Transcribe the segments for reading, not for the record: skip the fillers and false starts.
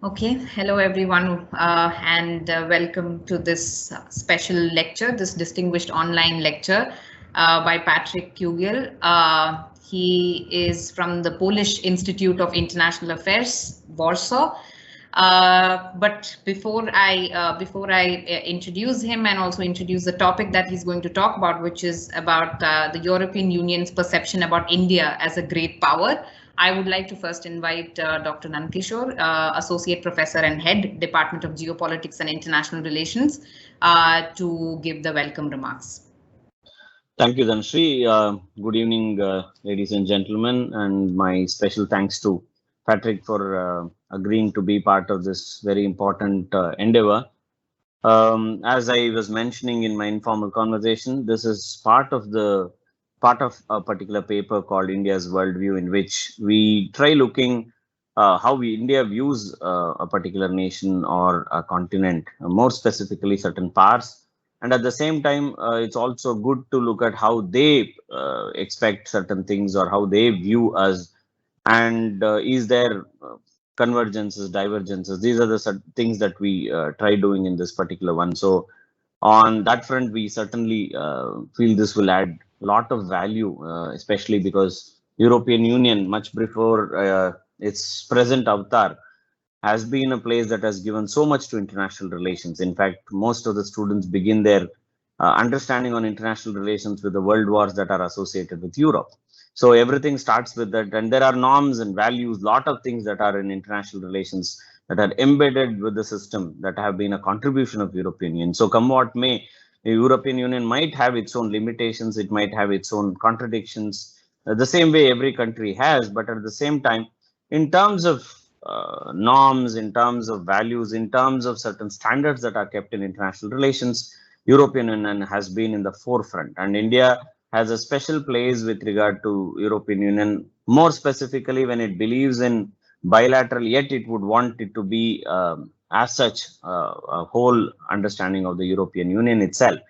Okay, hello everyone, and welcome to this special lecture, this distinguished online lecture by Patryk Kugiel. He is from the Polish Institute of International Affairs, Warsaw. But before I introduce him and also introduce the topic that he's going to talk about, which is about the European Union's perception about India as a great power, I would like to first invite Dr. Nankishore, Associate Professor and Head, Department of Geopolitics and International Relations, to give the welcome remarks. Thank you, Dhanashree. Good evening, ladies and gentlemen, and my special thanks to Patrick for agreeing to be part of this very important endeavor. As I was mentioning in my informal conversation, this is part of a particular paper called India's Worldview, in which we try looking how India views a particular nation or a continent, more specifically certain parts. And at the same time, it's also good to look at how they expect certain things or how they view us, and is there convergences, divergences. These are the things that we try doing in this particular one. So on that front, we certainly feel this will add a lot of value, especially because European Union, much before its present avatar, has been a place that has given so much to international relations. In fact, most of the students begin their understanding on international relations with the world wars that are associated with Europe. So everything starts with that, and there are norms and values, lot of things that are in international relations that are embedded with the system that have been a contribution of European Union. So come what may, the European Union might have its own limitations, it might have its own contradictions, the same way every country has, but at the same time, in terms of norms, in terms of values, in terms of certain standards that are kept in international relations, European Union has been in the forefront, and India has a special place with regard to European Union, more specifically when it believes in bilateral, yet it would want it to be as such a whole understanding of the European Union itself.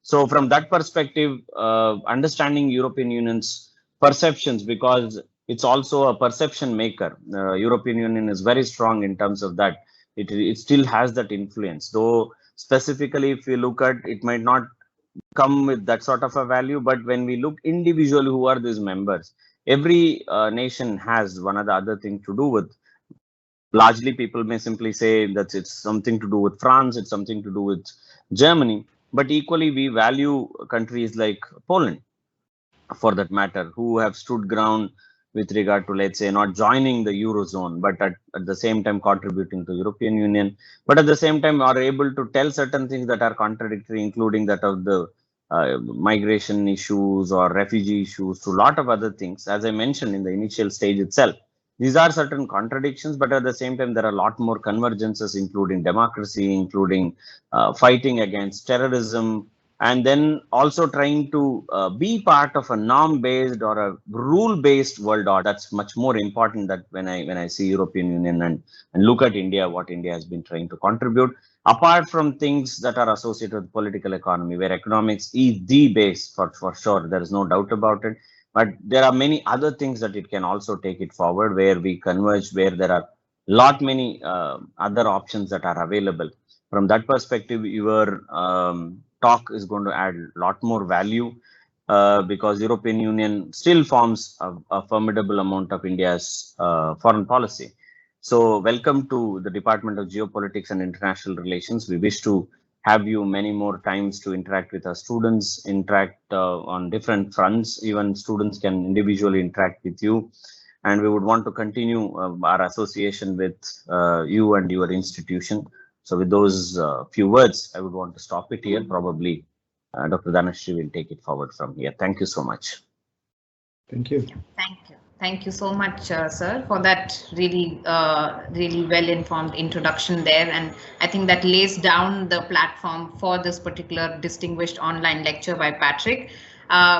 So from that perspective, understanding European Union's perceptions, because it's also a perception maker. European Union is very strong in terms of that. It still has that influence, though specifically if you look at, it might not come with that sort of a value, but when we look individually who are these members, every nation has one or the other thing to do with. Largely people may simply say that it's something to do with France, it's something to do with Germany, but equally we value countries like Poland, for that matter, who have stood ground with regard to, let's say, not joining the Eurozone, but at the same time contributing to European Union, but at the same time are able to tell certain things that are contradictory, including that of the migration issues or refugee issues, to a lot of other things. As I mentioned in the initial stage itself, these are certain contradictions, but at the same time, there are a lot more convergences, including democracy, including fighting against terrorism, and then also trying to be part of a norm-based or a rule-based world order. That's much more important. That when I see European Union and look at India, what India has been trying to contribute, apart from things that are associated with political economy, where economics is the base for sure, there is no doubt about it. But there are many other things that it can also take it forward, where we converge, where there are lot many other options that are available. From that perspective, your talk is going to add a lot more value, because European Union still forms a formidable amount of India's foreign policy. So welcome to the Department of Geopolitics and International Relations. We wish to have you many more times to interact with our students, interact on different fronts. Even students can individually interact with you. And we would want to continue our association with you and your institution. So with those few words, I would want to stop it here. Probably Dr. Dhanashree will take it forward from here. Thank you so much. Thank you. Thank you. Thank you so much, sir, for that really well-informed introduction there. And I think that lays down the platform for this particular distinguished online lecture by Patryk.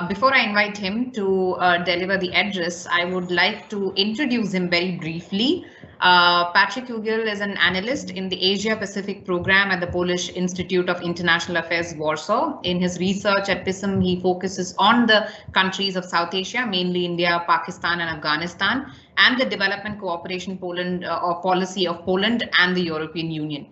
Before I invite him to deliver the address, I would like to introduce him very briefly. Patryk Kugiel is an analyst in the Asia Pacific program at the Polish Institute of International Affairs, Warsaw. In his research at PISM, he focuses on the countries of South Asia, mainly India, Pakistan, and Afghanistan, and the development cooperation policy of Poland and the European Union.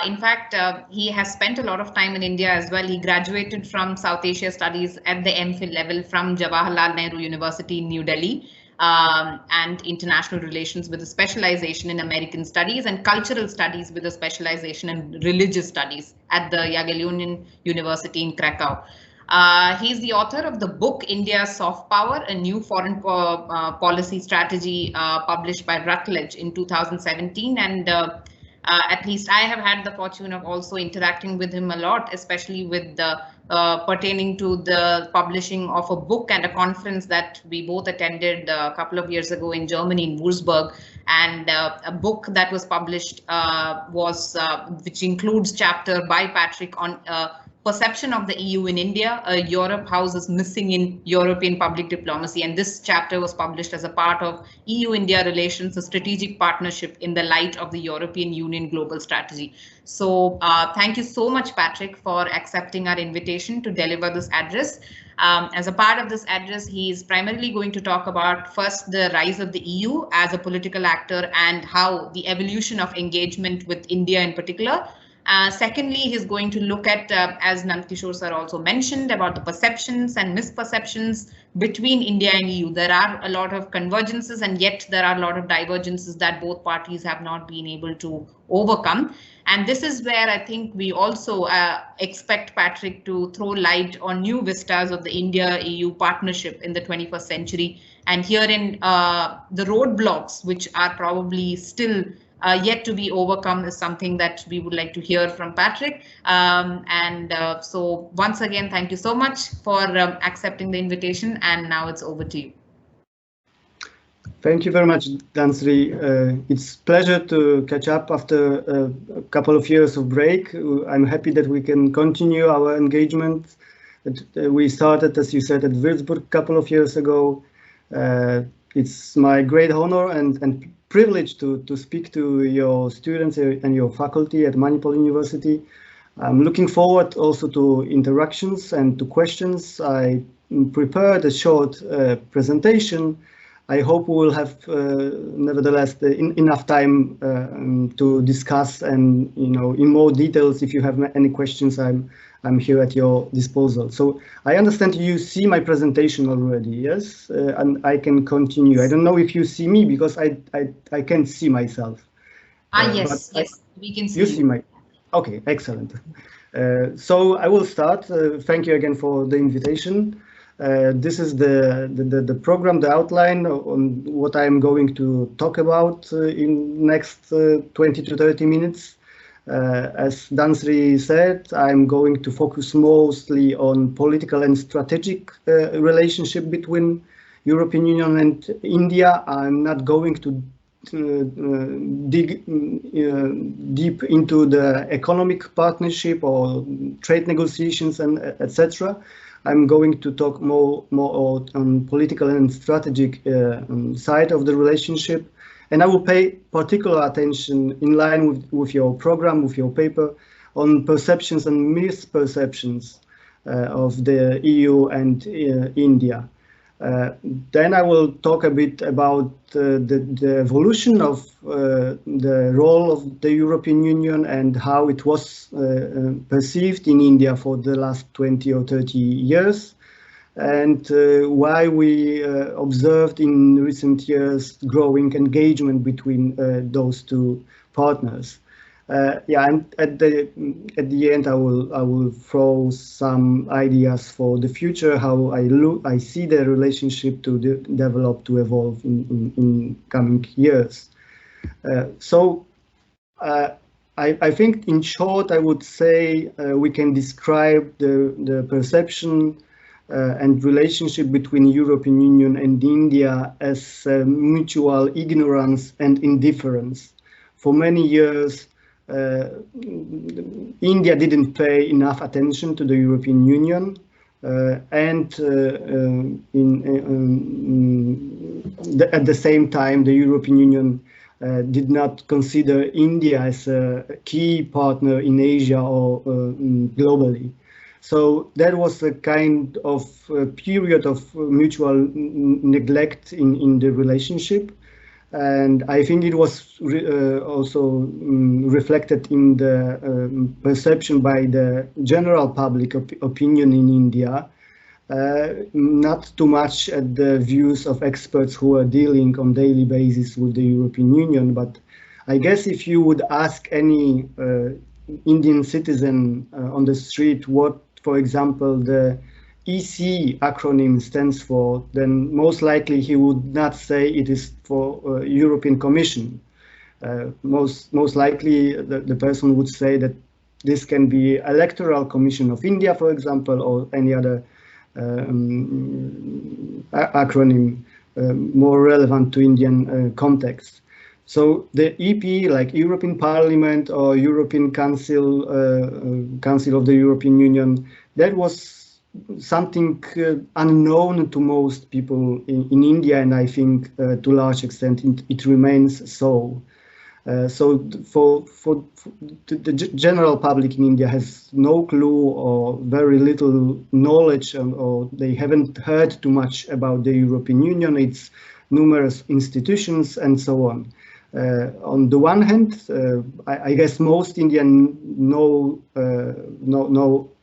In fact, he has spent a lot of time in India as well. He graduated from South Asia Studies at the MPhil level from Jawaharlal Nehru University in New Delhi. And international relations with a specialization in American studies and cultural studies with a specialization in religious studies at the Jagiellonian University in Krakow. He's the author of the book India's Soft Power, a new foreign policy strategy published by Routledge in 2017. And at least I have had the fortune of also interacting with him a lot, especially with the pertaining to the publishing of a book and a conference that we both attended a couple of years ago in Germany, in Würzburg. And a book that was published which includes chapter by Patryk on perception of the EU in India, a Europe house is missing in European public diplomacy. And this chapter was published as a part of EU-India relations, a strategic partnership in the light of the European Union global strategy. So thank you so much, Patryk, for accepting our invitation to deliver this address. As a part of this address, he is primarily going to talk about first the rise of the EU as a political actor and how the evolution of engagement with India in particular. Secondly, he's going to look at, as Nandkishore sir also mentioned, about the perceptions and misperceptions between India and EU. There are a lot of convergences and yet there are a lot of divergences that both parties have not been able to overcome. And this is where I think we also expect Patryk to throw light on new vistas of the India-EU partnership in the 21st century. And herein the roadblocks, which are probably still yet to be overcome, is something that we would like to hear from Patryk. So once again, thank you so much for accepting the invitation, and now it's over to you. Thank you very much, Dhansri. It's a pleasure to catch up after a couple of years of break. I'm happy that we can continue our engagement. We started, as you said, at Würzburg a couple of years ago. It's my great honor and privilege to speak to your students and your faculty at Manipal University. I'm looking forward also to interactions and to questions. I prepared a short presentation. I hope we will have, nevertheless, enough time to discuss and, in more details. If you have any questions, I'm here at your disposal. So I understand you see my presentation already, yes? And I can continue. I don't know if you see me because I can't see myself. Yes, we can see you. See my, okay, excellent. So I will start. Thank you again for the invitation. This is the program, the outline on what I'm going to talk about in next 20 to 30 minutes. As Dhansri said, I'm going to focus mostly on political and strategic relationship between European Union and India. I'm not going to dig deep into the economic partnership or trade negotiations and etc. I'm going to talk more on political and strategic side of the relationship. And I will pay particular attention in line with your program, with your paper, on perceptions and misperceptions of the EU and India. Then I will talk a bit about the evolution of the role of the European Union and how it was perceived in India for the last 20 or 30 years. And why we observed in recent years growing engagement between those two partners. And at the end, I will throw some ideas for the future, how I see the relationship to develop, to evolve in coming years. I think, in short, I would say we can describe the perception and relationship between European Union and India as mutual ignorance and indifference. For many years, India didn't pay enough attention to the European Union, and at the same time, the European Union did not consider India as a key partner in Asia or globally. So that was a kind of period of mutual neglect in the relationship. And I think it was also reflected in the perception by the general public opinion in India, not too much at the views of experts who are dealing on daily basis with the European Union. But I guess if you would ask any Indian citizen on the street what, for example, the EC acronym stands for, then most likely he would not say it is for European Commission. Most likely the person would say that this can be Electoral Commission of India, for example, or any other acronym more relevant to Indian context. So the EP, like European Parliament or European Council, Council of the European Union, that was something unknown to most people in India, and I think to a large extent it remains so. So for the general public in India has no clue or very little knowledge, or they haven't heard too much about the European Union, its numerous institutions, and so on. On the one hand, I guess most Indians know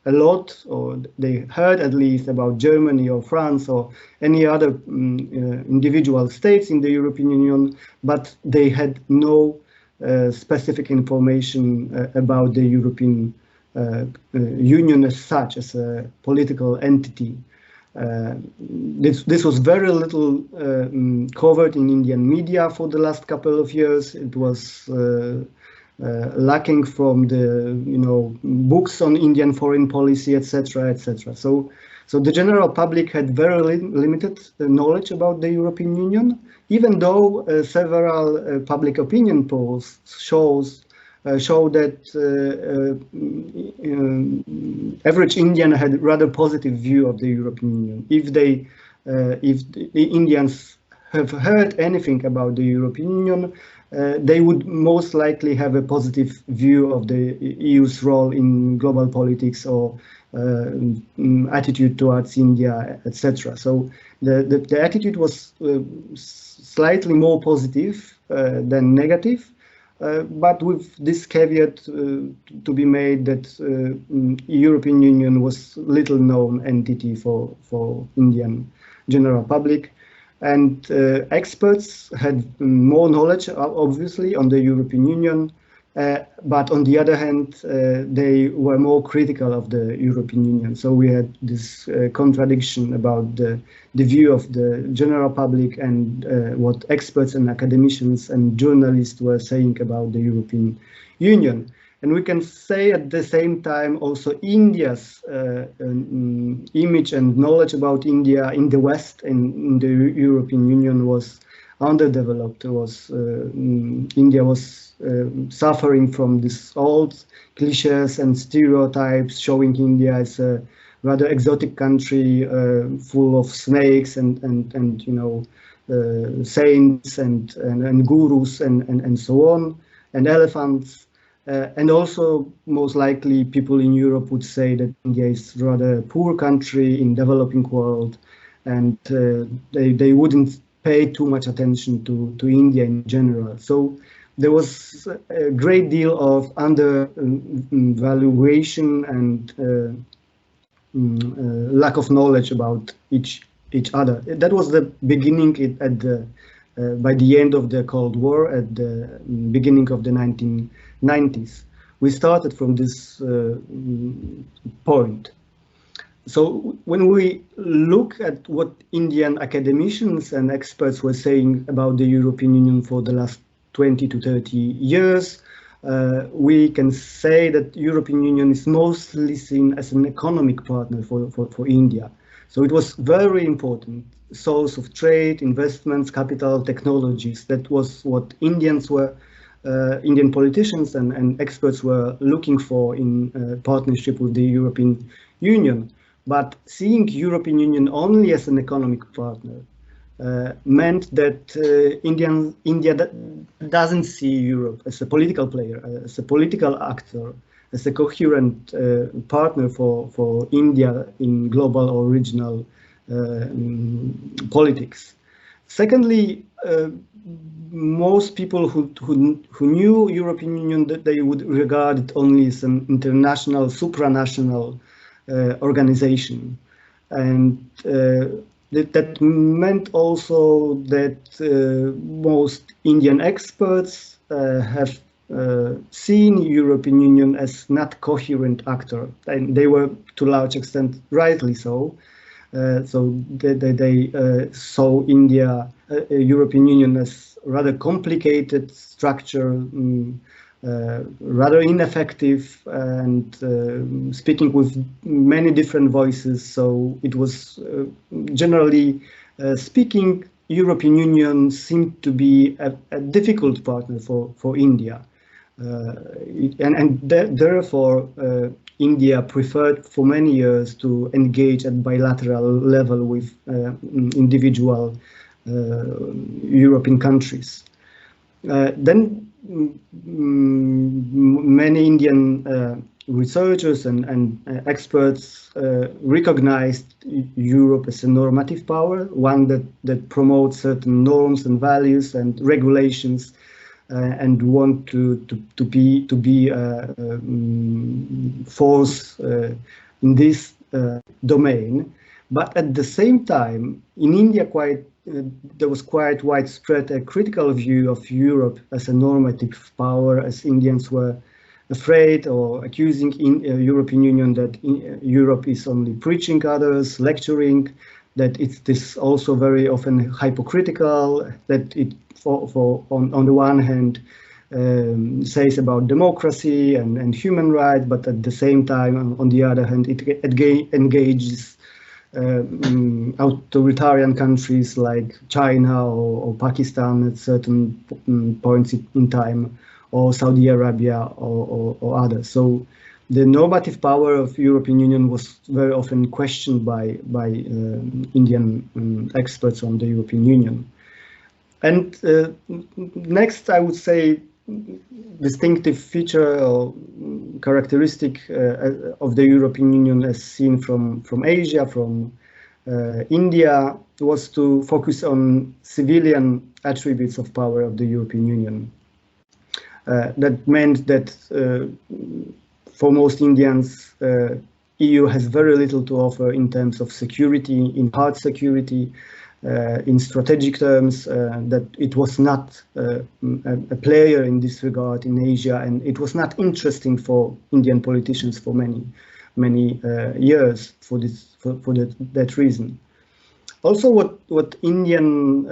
a lot, or they heard at least about Germany or France or any other individual states in the European Union, but they had no specific information about the European Union as such, as a political entity. This was very little covered in Indian media for the last couple of years. It was lacking from the books on Indian foreign policy, etc., etc. So the general public had very limited knowledge about the European Union, even though several public opinion polls show that average Indian had rather positive view of the European Union. If the Indians have heard anything about the European Union, they would most likely have a positive view of the EU's role in global politics or attitude towards India, etc. So the attitude was slightly more positive than negative, but with this caveat to be made that European Union was little known entity for Indian general public. And experts had more knowledge, obviously, on the European Union, but on the other hand, they were more critical of the European Union. So we had this contradiction about the view of the general public and what experts and academicians and journalists were saying about the European Union. And we can say at the same time also India's image and knowledge about India in the West and in the European Union was underdeveloped. India was suffering from these old cliches and stereotypes, showing India as a rather exotic country full of snakes and saints and gurus and so on, and elephants. And also, most likely, people in Europe would say that India is rather a poor country in developing world, and they wouldn't pay too much attention to India in general. So there was a great deal of undervaluation and lack of knowledge about each other. That was the beginning by the end of the Cold War, at the beginning of the 1990s. We started from this point. So when we look at what Indian academicians and experts were saying about the European Union for the last 20 to 30 years, we can say that European Union is mostly seen as an economic partner for India. So it was very important source of trade, investments, capital, technologies. That was what Indian politicians and experts were looking for in partnership with the European Union. But seeing European Union only as an economic partner meant that India doesn't see Europe as a political player, as a political actor, as a coherent partner for India in global or regional politics. Secondly, most people who knew European Union, that they would regard it only as an international, supranational organization, and that meant also that most Indian experts have seen European Union as not coherent actor, and they were to a large extent rightly so. So they saw European Union as rather complicated structure, rather ineffective, and speaking with many different voices. So it was generally speaking, European Union seemed to be a difficult partner for India, and therefore India preferred for many years to engage at bilateral level with individual European countries. Then many Indian researchers and experts recognized Europe as a normative power, one that promotes certain norms and values and regulations, and want to be a force in this domain. But at the same time, in India, there was quite widespread a critical view of Europe as a normative power, as Indians were afraid or accusing European Union that Europe is only preaching others, lecturing, that it's also very often hypocritical, that it on the one hand says about democracy and human rights, but at the same time, on the other hand, it engages authoritarian countries like China or Pakistan at certain points in time, or Saudi Arabia or others. So the normative power of European Union was very often questioned by Indian experts on the European Union. And next, I would say, distinctive feature or characteristic of the European Union as seen from Asia, from India, was to focus on civilian attributes of power of the European Union. That meant that for most Indians, EU has very little to offer in terms of security, in hard security, in strategic terms, that it was not a player in this regard in Asia, and it was not interesting for Indian politicians for many years for that reason. Also, what Indian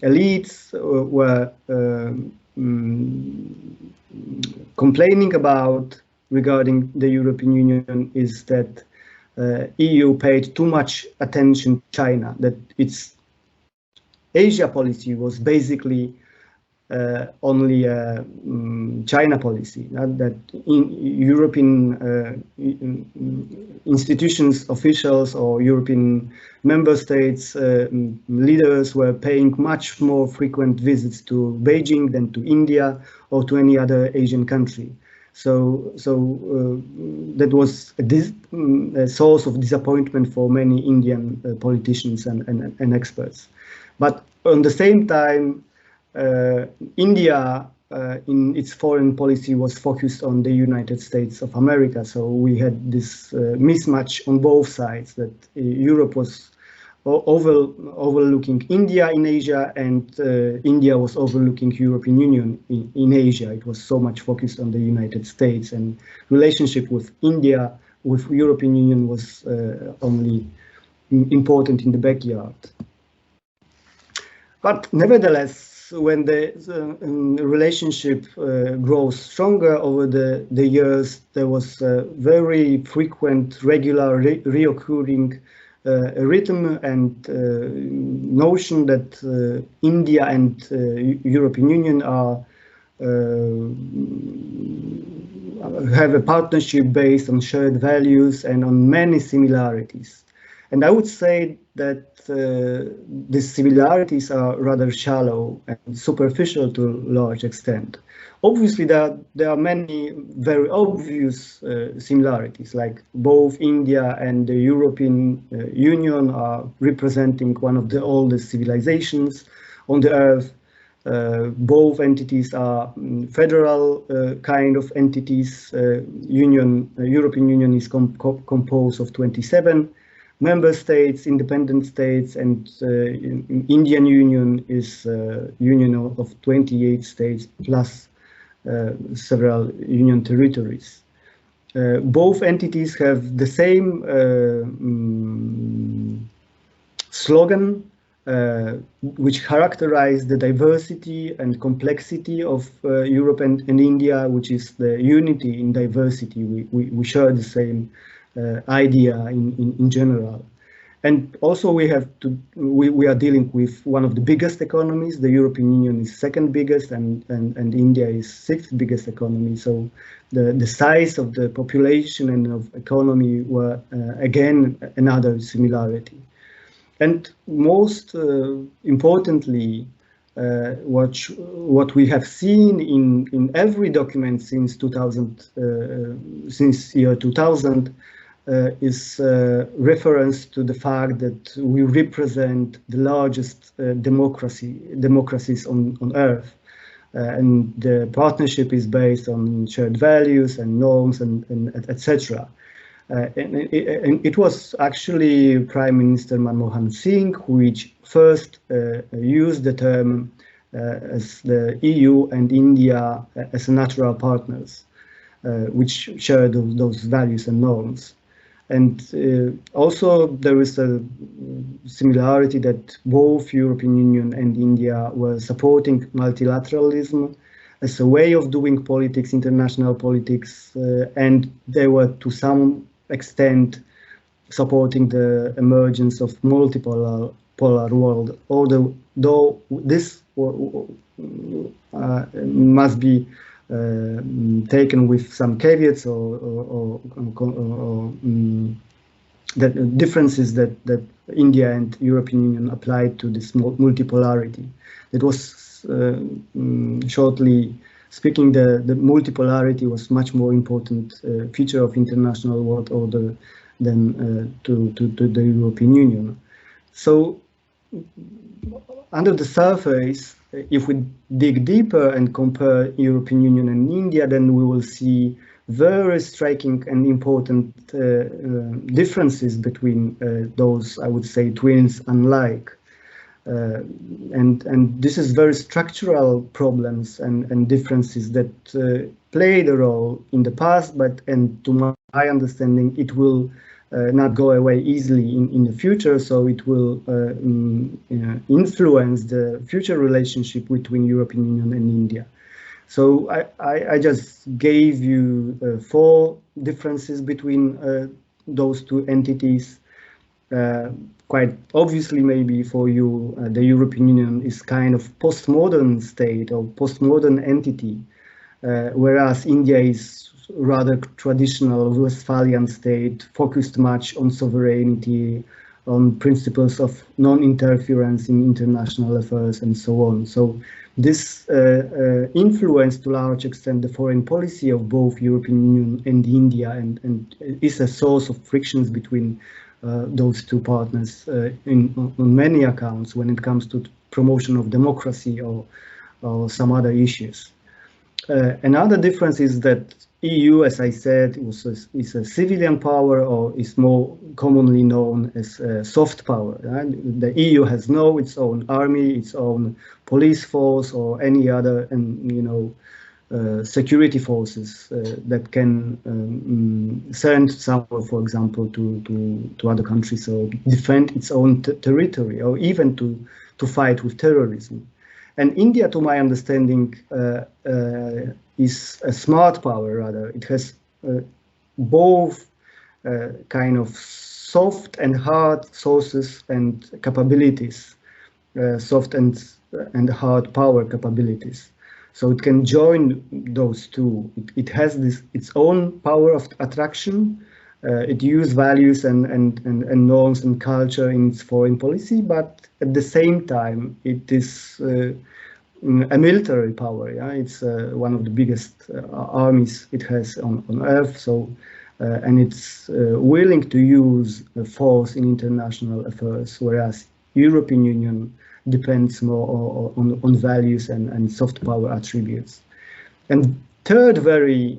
elites were complaining about regarding the European Union is that EU paid too much attention to China, that its Asia policy was basically only a China policy, that European institutions, officials, or European member states leaders were paying much more frequent visits to Beijing than to India or to any other Asian country. So that was a source of disappointment for many Indian politicians and experts. But on the same time, India in its foreign policy was focused on the United States of America. So we had this mismatch on both sides, that Europe was overlooking India in Asia, and India was overlooking European Union in Asia. It was so much focused on the United States, and relationship with India, with European Union was only important in the backyard. But nevertheless, when the relationship grows stronger over the years, there was a very frequent, regular, reoccurring rhythm and notion that India and European Union have a partnership based on shared values and on many similarities. And I would say that the similarities are rather shallow and superficial to a large extent. Obviously, there are many very obvious similarities, like both India and the European Union are representing one of the oldest civilizations on the earth. Both entities are federal kind of entities. European Union is composed of 27 member states, independent states, and Indian Union is a union of 28 states plus several union territories. Both entities have the same slogan, which characterize the diversity and complexity of Europe and India, which is the unity in diversity. We share the same idea in general. And also we are dealing with one of the biggest economies. The European Union is second biggest, and India is sixth biggest economy. So the size of the population and of economy were again another similarity. And most importantly, what we have seen in every document since 2000, since year 2000, is reference to the fact that we represent the largest democracies on earth, and the partnership is based on shared values and norms and etc. And it was actually Prime Minister Manmohan Singh which first used the term as the EU and India as natural partners, which share those values and norms. And also there is a similarity that both European Union and India were supporting multilateralism as a way of doing politics, international politics, and they were to some extent supporting the emergence of multipolar world, although this must be taken with some caveats or that differences that India and European Union applied to this multipolarity. It was shortly speaking, the multipolarity was much more important feature of international world order than to the European Union. So under the surface, if we dig deeper and compare European Union and India, then we will see very striking and important differences between those, I would say, twins unlike. And this is very structural problems and differences that played a role in the past, and to my understanding, it will not go away easily in the future. So it will influence the future relationship between European Union and India. So I just gave you 4 differences between those two entities. Quite obviously, maybe for you, the European Union is kind of postmodern state or postmodern entity, whereas India is rather traditional Westphalian state, focused much on sovereignty, on principles of non-interference in international affairs, and so on. So this influenced to a large extent the foreign policy of both European Union and India, and is a source of frictions between those two partners on many accounts when it comes to promotion of democracy or some other issues. Another difference is that EU, as I said, is a civilian power, or is more commonly known as soft power. Right? The EU has its own army, its own police force, or any other, security forces that can send someone, for example, to other countries, or defend its own territory, or even to fight with terrorism. And India, to my understanding, is a smart power. Rather, it has both kind of soft and hard sources and capabilities, soft and hard power capabilities. So it can join those two. It has its own power of attraction, It uses values and norms and culture in its foreign policy, but at the same time, it is a military power. Yeah, it's one of the biggest armies it has on Earth. So, and it's willing to use force in international affairs, whereas European Union depends more on values and soft power attributes. And third very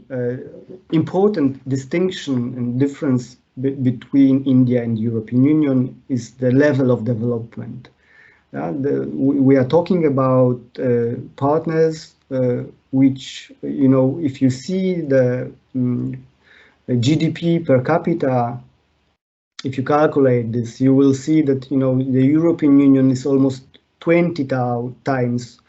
important distinction and difference between India and European Union is the level of development. We are talking about partners which, you know, if you see the GDP per capita, if you calculate this, you will see that, you know, the European Union is almost 20 times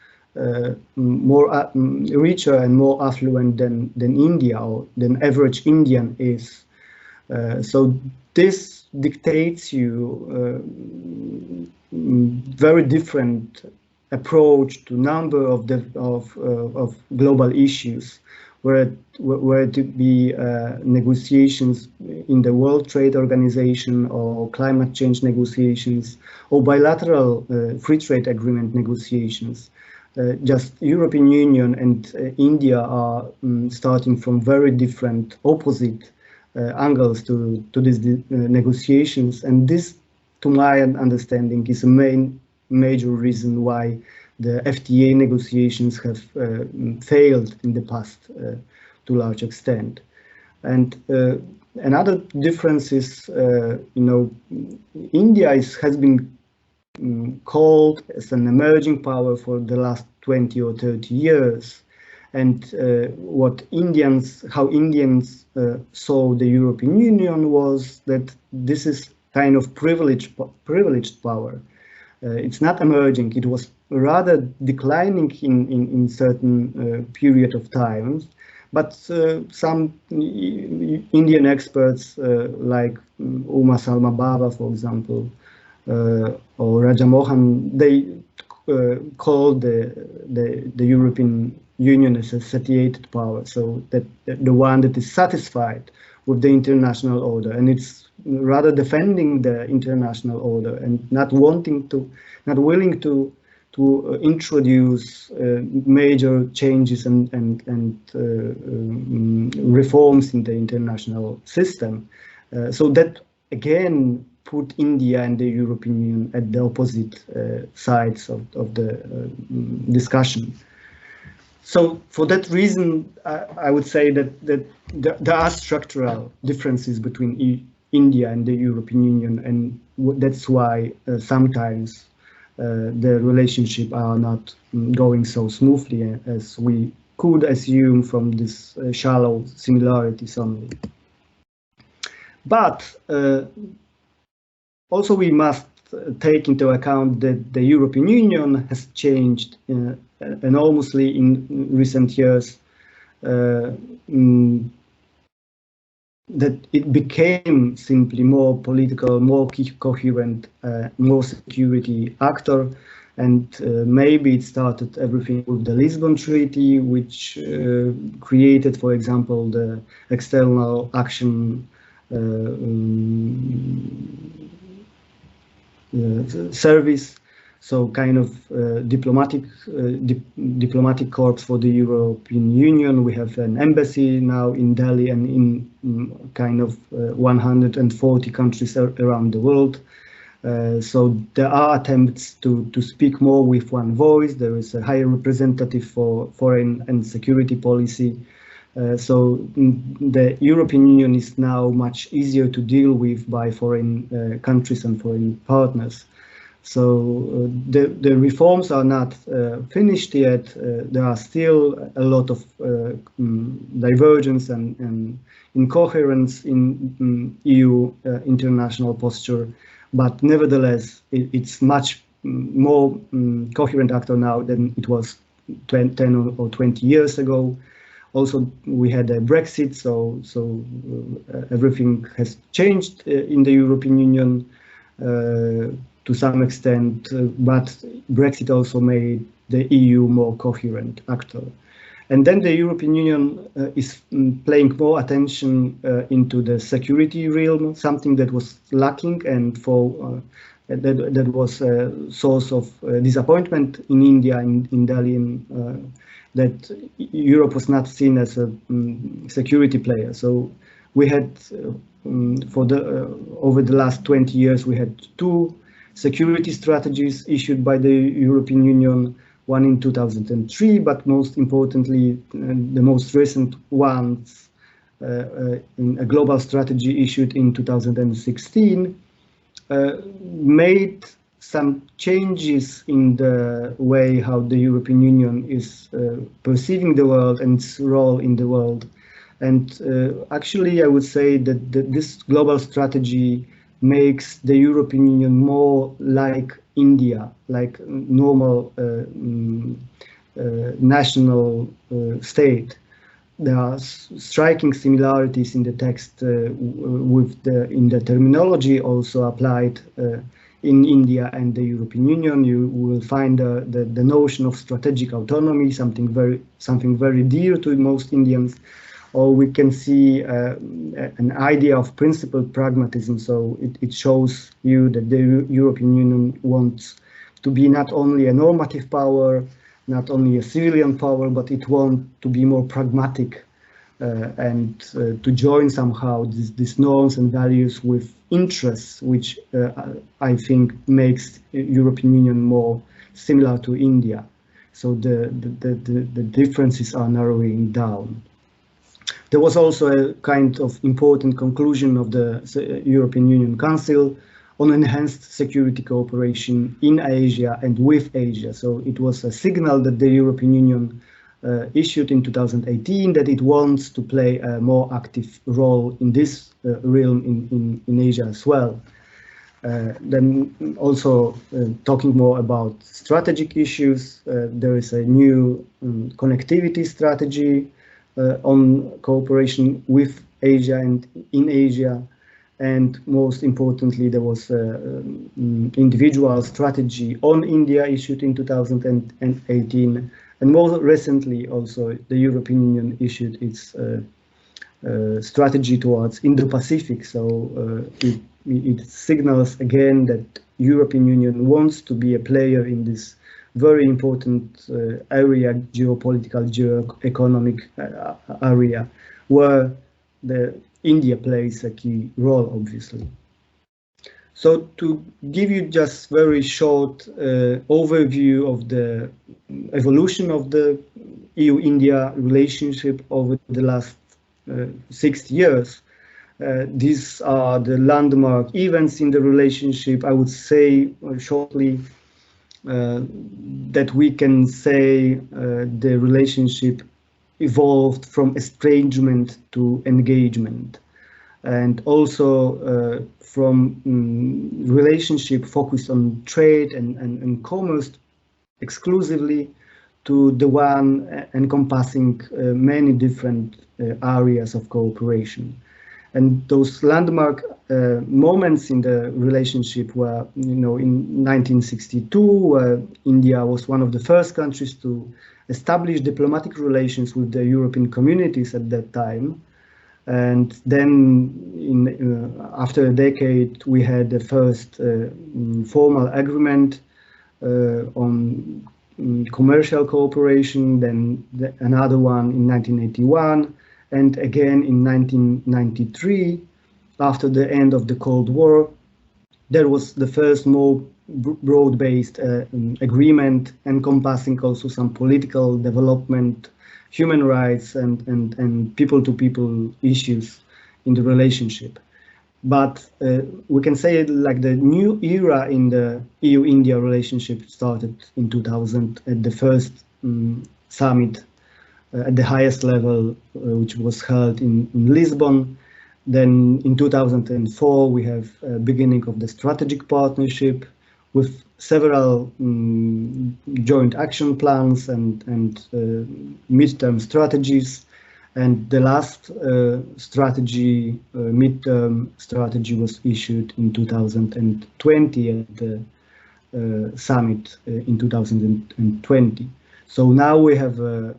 more richer and more affluent than India, or than average Indian is. So this dictates you very different approach to number of global issues, where to be negotiations in the World Trade Organization, or climate change negotiations, or bilateral free trade agreement negotiations. Just European Union and India are starting from very different, opposite angles to these negotiations, and this, to my understanding, is a major reason why the FTA negotiations have failed in the past to a large extent. And another difference is, you know, India has been called as an emerging power for the last 20 or 30 years. And how Indians saw the European Union was that this is kind of privileged power. It's not emerging. It was rather declining in certain period of time. But some Indian experts like Uma Salma Baba, for example, or Raja Mohan, they called the European Union as a satiated power, so that the one that is satisfied with the international order, and it's rather defending the international order and not willing to introduce major changes and reforms in the international system. So that again put India and the European Union at the opposite sides of the discussion. So for that reason, I would say that there are structural differences between India and the European Union, and that's why sometimes the relationship are not going so smoothly as we could assume from this shallow similarities only. But also we must take into account that the European Union has changed enormously in recent years, that it became simply more political, more coherent, more security actor. And maybe it started everything with the Lisbon Treaty, which created, for example, the External Action Service, so kind of diplomatic corps for the European Union. We have an embassy now in Delhi and in kind of 140 countries around the world. So there are attempts to speak more with one voice. There is a higher representative for foreign and security policy. So the European Union is now much easier to deal with by foreign countries and foreign partners. So the reforms are not finished yet. There are still a lot of divergence and incoherence in EU international posture, but nevertheless, it's much more coherent actor now than it was 10 or 20 years ago. Also, we had a Brexit, so everything has changed in the European Union to some extent, but Brexit also made the EU more coherent actor. And then the European Union is paying more attention into the security realm, something that was lacking and that was a source of disappointment in India, in Delhi, that Europe was not seen as a security player. So we had, over the last 20 years, we had 2 security strategies issued by the European Union, one in 2003, but most importantly, the most recent ones, in a global strategy issued in 2016, made some changes in the way how the European Union is perceiving the world and its role in the world. And actually, I would say that this global strategy makes the European Union more like India, like normal national state. There are striking similarities in the text in the terminology also applied in India and the European Union. You will find the notion of strategic autonomy, something very dear to most Indians. Or we can see an idea of principled pragmatism. So it shows you that the European Union wants to be not only a normative power, not only a civilian power, but it wants to be more pragmatic and to join somehow these norms and values with interests, which I think makes European Union more similar to India. So the differences are narrowing down. There was also a kind of important conclusion of the European Union Council on enhanced security cooperation in Asia and with Asia. So it was a signal that the European Union issued in 2018 that it wants to play a more active role in this realm in Asia as well. Then also talking more about strategic issues, there is a new connectivity strategy on cooperation with Asia and in Asia, and most importantly, there was an individual strategy on India issued in 2018, and more recently also the European Union issued its strategy towards Indo-Pacific. So it signals again that European Union wants to be a player in this very important area, geopolitical, geo-economic area, where India plays a key role, obviously. So to give you just very short overview of the evolution of the EU-India relationship over the last 60 years, these are the landmark events in the relationship. I would say shortly that we can say the relationship evolved from estrangement to engagement, and also from relationship focused on trade and commerce exclusively to the one encompassing many different areas of cooperation. And those landmark moments in the relationship were, in 1962, India was one of the first countries to establish diplomatic relations with the European communities at that time. And then after a decade, we had the first formal agreement on commercial cooperation, then another one in 1981, and again in 1993, after the end of the Cold War. There was the first more broad-based agreement encompassing also some political development, human rights, and people-to-people issues in the relationship. But we can say like the new era in the EU-India relationship started in 2000 at the first summit at the highest level, which was held in Lisbon. Then in 2004, we have beginning of the strategic partnership with several joint action plans and midterm strategies. And the last strategy, midterm strategy, was issued in 2020 at the summit in 2020. So now we have a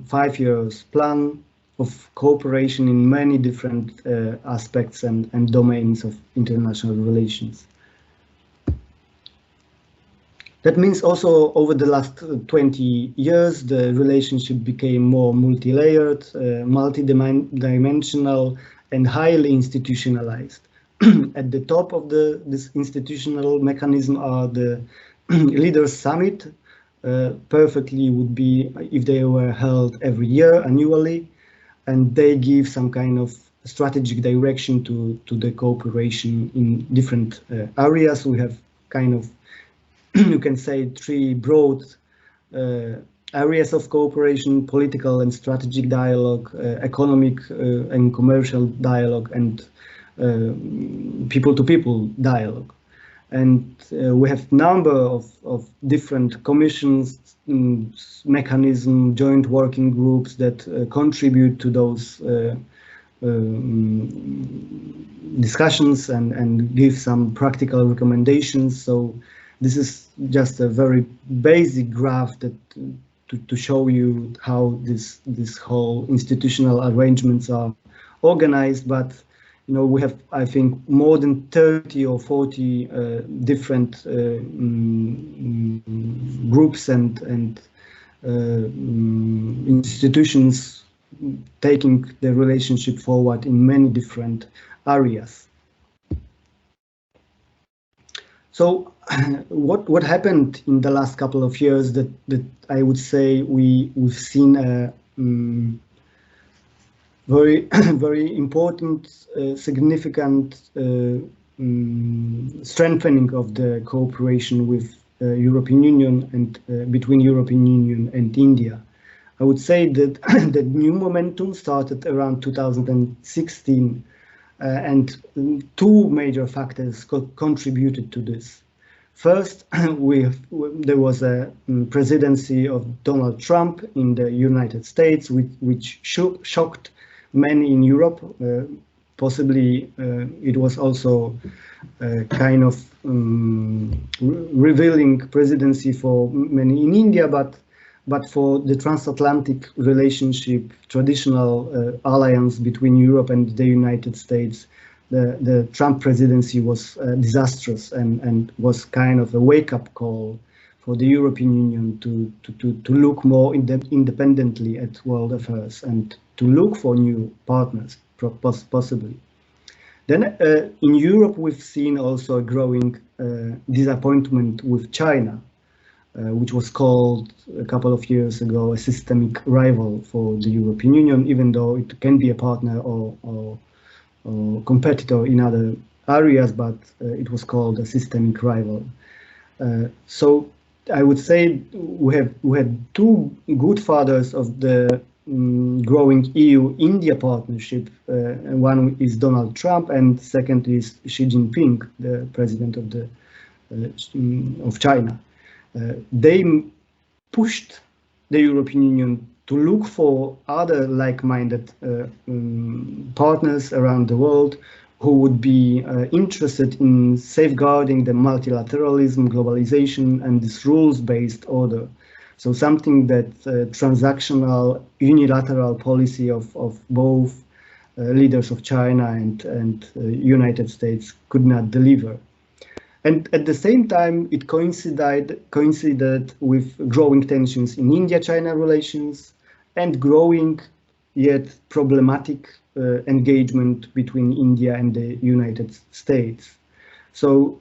5 years plan of cooperation in many different aspects and domains of international relations. That means also over the last 20 years, the relationship became more multi-layered, multi-dimensional, and highly institutionalized. At the top of this institutional mechanism are the Leaders Summit. Perfectly would be if they were held every year, annually, and they give some kind of strategic direction to the cooperation in different areas. We have kind of you can say 3 broad areas of cooperation: political and strategic dialogue, economic and commercial dialogue, and people-to-people dialogue. And we have number of different commissions, mechanisms, joint working groups that contribute to those discussions and give some practical recommendations. So this is just a very basic graph that to show you how this whole institutional arrangements are organized. But we have, I think, more than 30 or 40 different groups and institutions taking the relationship forward in many different areas. So what happened in the last couple of years that I would say we've seen a very very important, significant strengthening of the cooperation with European Union and between European Union and India. I would say that the new momentum started around 2016, and 2 major factors contributed to this. First, there was a presidency of Donald Trump in the United States, which shocked many in Europe. Possibly it was also a kind of revealing presidency for many in India, but for the transatlantic relationship, traditional alliance between Europe and the United States, the Trump presidency was disastrous and was kind of a wake-up call for the European Union to look more independently at world affairs and to look for new partners, possibly. Then in Europe, we've seen also a growing disappointment with China, which was called a couple of years ago a systemic rival for the European Union, even though it can be a partner or competitor in other areas, but it was called a systemic rival. So I would say we had 2 good fathers of the growing EU-India partnership. One is Donald Trump, and second is Xi Jinping, the president of China. They pushed the European Union to look for other like-minded partners around the world who would be interested in safeguarding the multilateralism, globalization, and this rules-based order. So something that transactional, unilateral policy of both leaders of China and United States could not deliver. And at the same time, it coincided with growing tensions in India-China relations and growing yet problematic engagement between India and the United States. So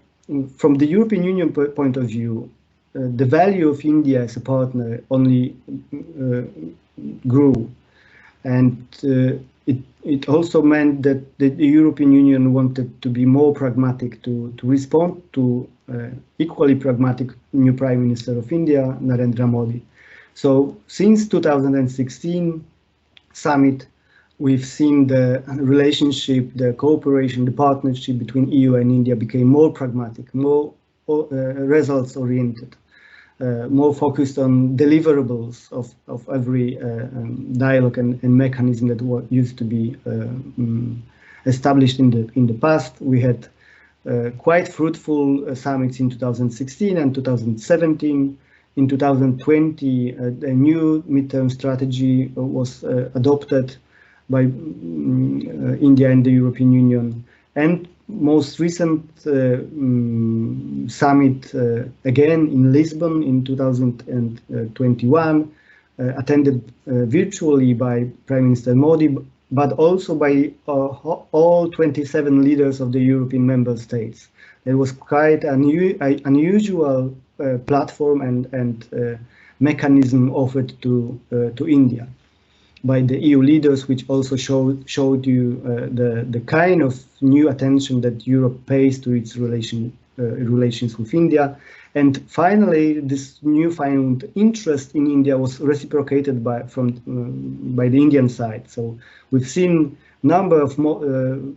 from the European Union point of view, the value of India as a partner only grew. And it also meant that the European Union wanted to be more pragmatic to respond to equally pragmatic new Prime Minister of India, Narendra Modi. So since 2016 summit, we've seen the relationship, the cooperation, the partnership between EU and India became more pragmatic, more results oriented, more focused on deliverables of every dialogue and mechanism that used to be established in the past. We had quite fruitful summits in 2016 and 2017. in 2020, a new midterm strategy was adopted by India and the European Union. And most recent summit again in Lisbon in 2021, attended virtually by Prime Minister Modi, but also by all 27 leaders of the European member states. There was quite an unusual platform and mechanism offered to India by the EU leaders, which also showed you the kind of new attention that Europe pays to its relations with India. And finally, this newfound interest in India was reciprocated by the Indian side. So we've seen number of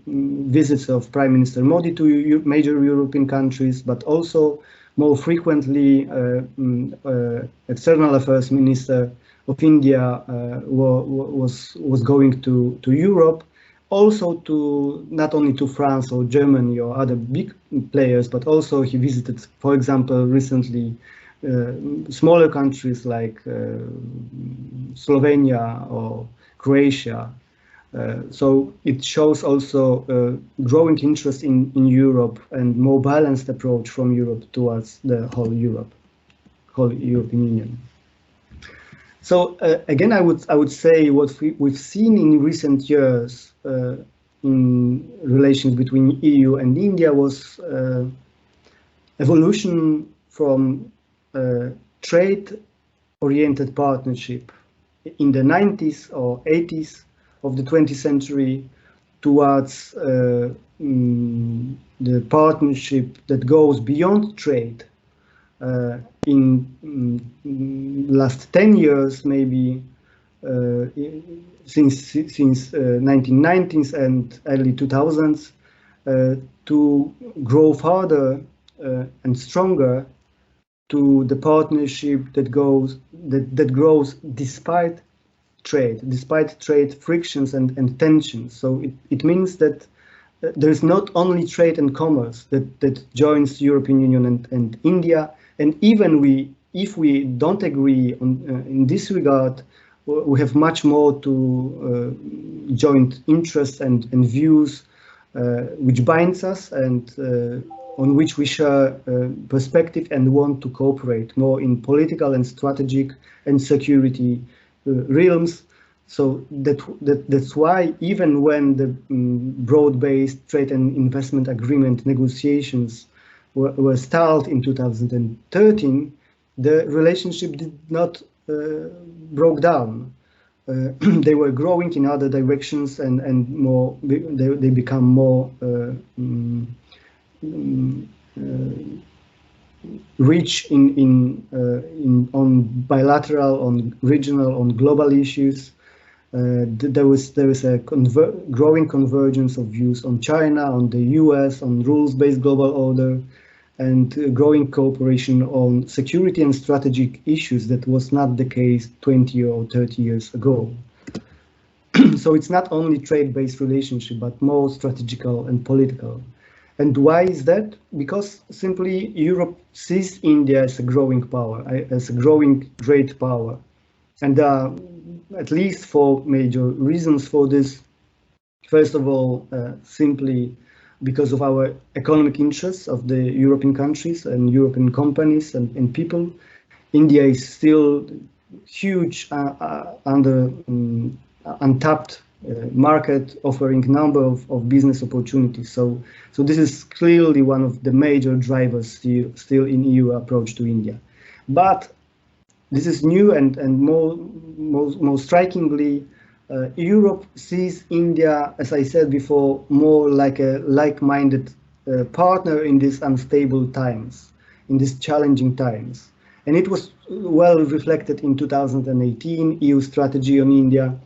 visits of Prime Minister Modi to major European countries, but also more frequently External Affairs Minister of India was going to Europe, also to not only to France or Germany or other big players, but also he visited, for example, recently smaller countries like Slovenia or Croatia. So it shows also growing interest in Europe and more balanced approach from Europe towards the whole European Union. So again, I would say what we've seen in recent years in relations between EU and India was evolution from trade-oriented partnership in the 90s or 80s of the 20th century towards the partnership that goes beyond trade. In last 10 years, maybe since 1990s and early 2000s, to grow further and stronger to the partnership that grows despite trade frictions and tensions. So it means that there is not only trade and commerce that joins European Union and India, and even if we don't agree in this regard, we have much more to joint interests and views which binds us and on which we share perspective and want to cooperate more in political and strategic and security realms. So that's why even when the broad-based trade and investment agreement negotiations were stalled in 2013, the relationship did not broke down. They were growing in other directions and more. They become more rich on bilateral, on regional, on global issues. There was a growing convergence of views on China, on the US, on rules-based global order, and growing cooperation on security and strategic issues that was not the case 20 or 30 years ago. So it's not only trade-based relationship, but more strategical and political. And why is that? Because simply Europe sees India as a growing power, as a growing great power. And at least 4 major reasons for this. First of all, simply because of our economic interests of the European countries and European companies and people. India is still huge, untapped market, offering number of business opportunities. So this is clearly one of the major drivers still in EU approach to India. But this is new and more strikingly, Europe sees India, as I said before, more like a like-minded partner in these unstable times, in these challenging times. And it was well reflected in 2018 EU strategy on India,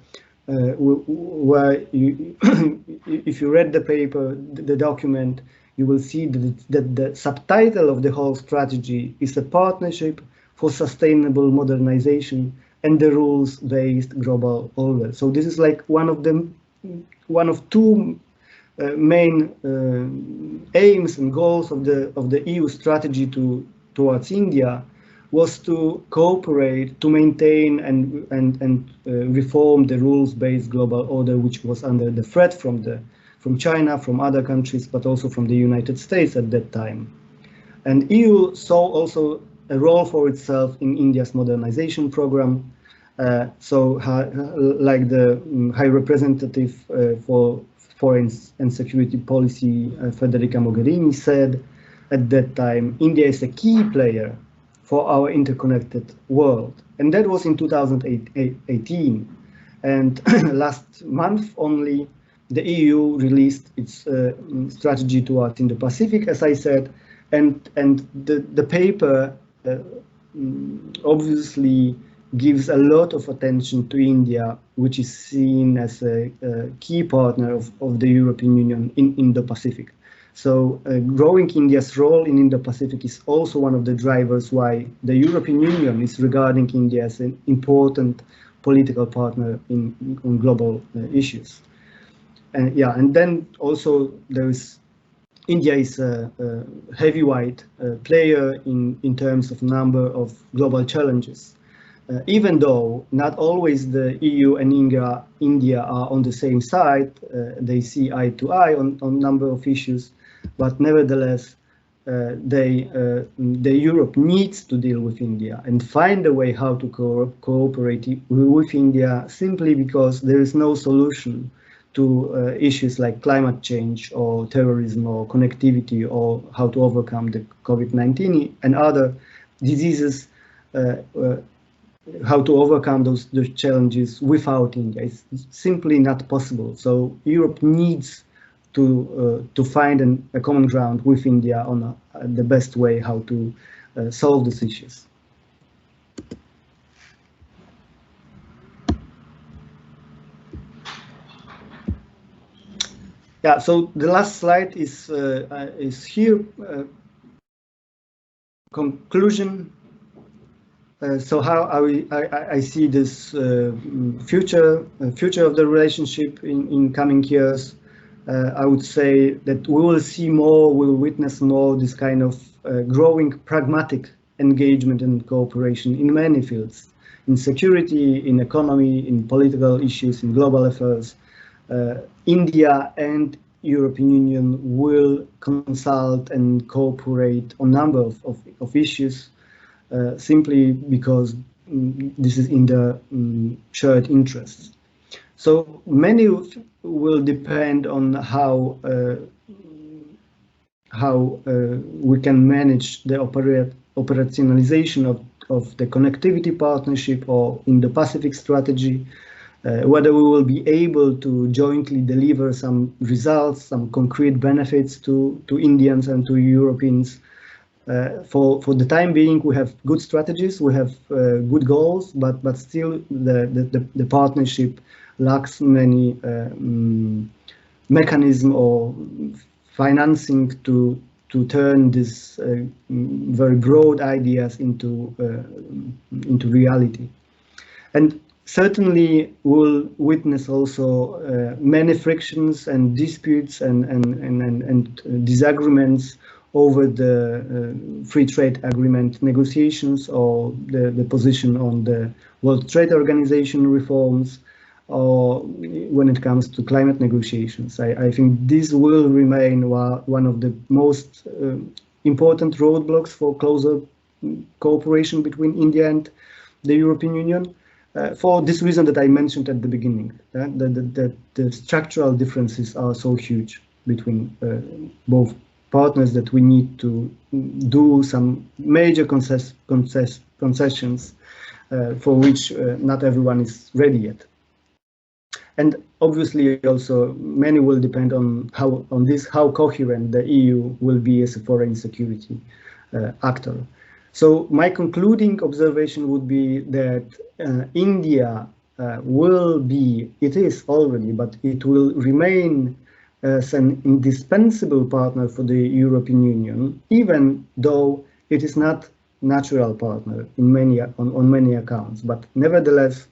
where if you read the paper, the document, you will see that the subtitle of the whole strategy is a partnership for sustainable modernization and the rules-based global order. So this is like one of 2 main aims and goals of the EU strategy towards India, was to cooperate, to maintain and reform the rules-based global order, which was under the threat from China, from other countries, but also from the United States at that time. And EU saw also a role for itself in India's modernization program. Like the High Representative for Foreign and Security Policy, Federica Mogherini, said at that time, India is a key player for our interconnected world. And that was in 2018. And last month only, the EU released its strategy towards Indo-Pacific, as I said, and the paper obviously gives a lot of attention to India, which is seen as a key partner of the European Union in Indo-Pacific. So growing India's role in Indo-Pacific is also one of the drivers why the European Union is regarding India as an important political partner on global issues. And yeah, and then also India is a heavyweight player in terms of number of global challenges. Even though not always the EU and India are on the same side, they see eye to eye on number of issues, but nevertheless, the Europe needs to deal with India and find a way how to cooperate with India, simply because there is no solution to issues like climate change or terrorism or connectivity or how to overcome the COVID-19 and other diseases. How to overcome those challenges without India. It's simply not possible. So Europe needs to find a common ground with India on the best way how to solve these issues. Yeah, so the last slide is here. Conclusion. So how I see this future of the relationship in coming years. I would say that we will see more, we'll witness more this kind of growing pragmatic engagement and cooperation in many fields, in security, in economy, in political issues, in global affairs. India and European Union will consult and cooperate on a number of issues. Simply because this is in the shared interests. So many will depend on how we can manage the operationalization of the connectivity partnership or Indo-Pacific strategy, whether we will be able to jointly deliver some results, some concrete benefits to Indians and to Europeans. For the time being, we have good strategies, we have good goals, but still the partnership lacks many mechanism or financing to turn these very broad ideas into reality. And certainly we'll witness also many frictions and disputes and disagreements over the free trade agreement negotiations or the position on the World Trade Organization reforms, or when it comes to climate negotiations. I think this will remain one of the most important roadblocks for closer cooperation between India and the European Union. For this reason that I mentioned at the beginning, the structural differences are so huge between both partners that we need to do some major concessions for which not everyone is ready yet. And obviously also many will depend on how coherent the EU will be as a foreign security actor. So my concluding observation would be that India it is already, but it will remain as an indispensable partner for the European Union, even though it is not natural partner on many accounts. But nevertheless,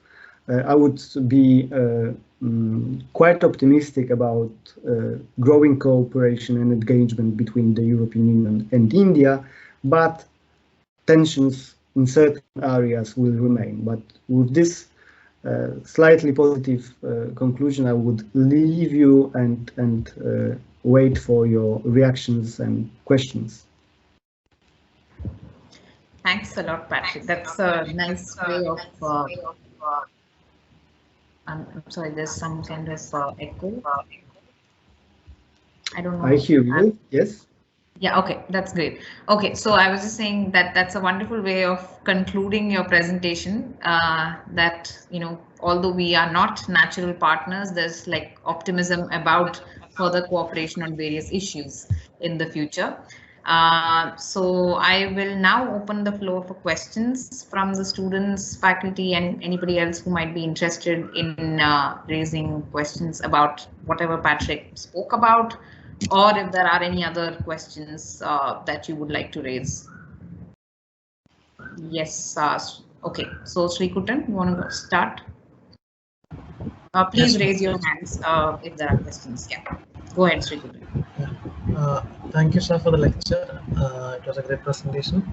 I would be quite optimistic about growing cooperation and engagement between the European Union and India, but tensions in certain areas will remain. But with this slightly positive conclusion, I would leave you and wait for your reactions and questions. Thanks a lot, Patrick. That's a nice way of. I'm sorry, there's some kind of echo. I don't know. I hear you. Yes. Yeah, okay, that's great. Okay, so I was just saying that that's a wonderful way of concluding your presentation, that, you know, although we are not natural partners, there's like optimism about further cooperation on various issues in the future. So I will now open the floor for questions from the students, faculty, and anybody else who might be interested in raising questions about whatever Patrick spoke about, or if there are any other questions that you would like to raise. Yes, okay. So Srikutan, you want to start? Please raise your hands if there are questions. Yeah, go ahead, Srikutan. Thank you, sir, for the lecture. It was a great presentation.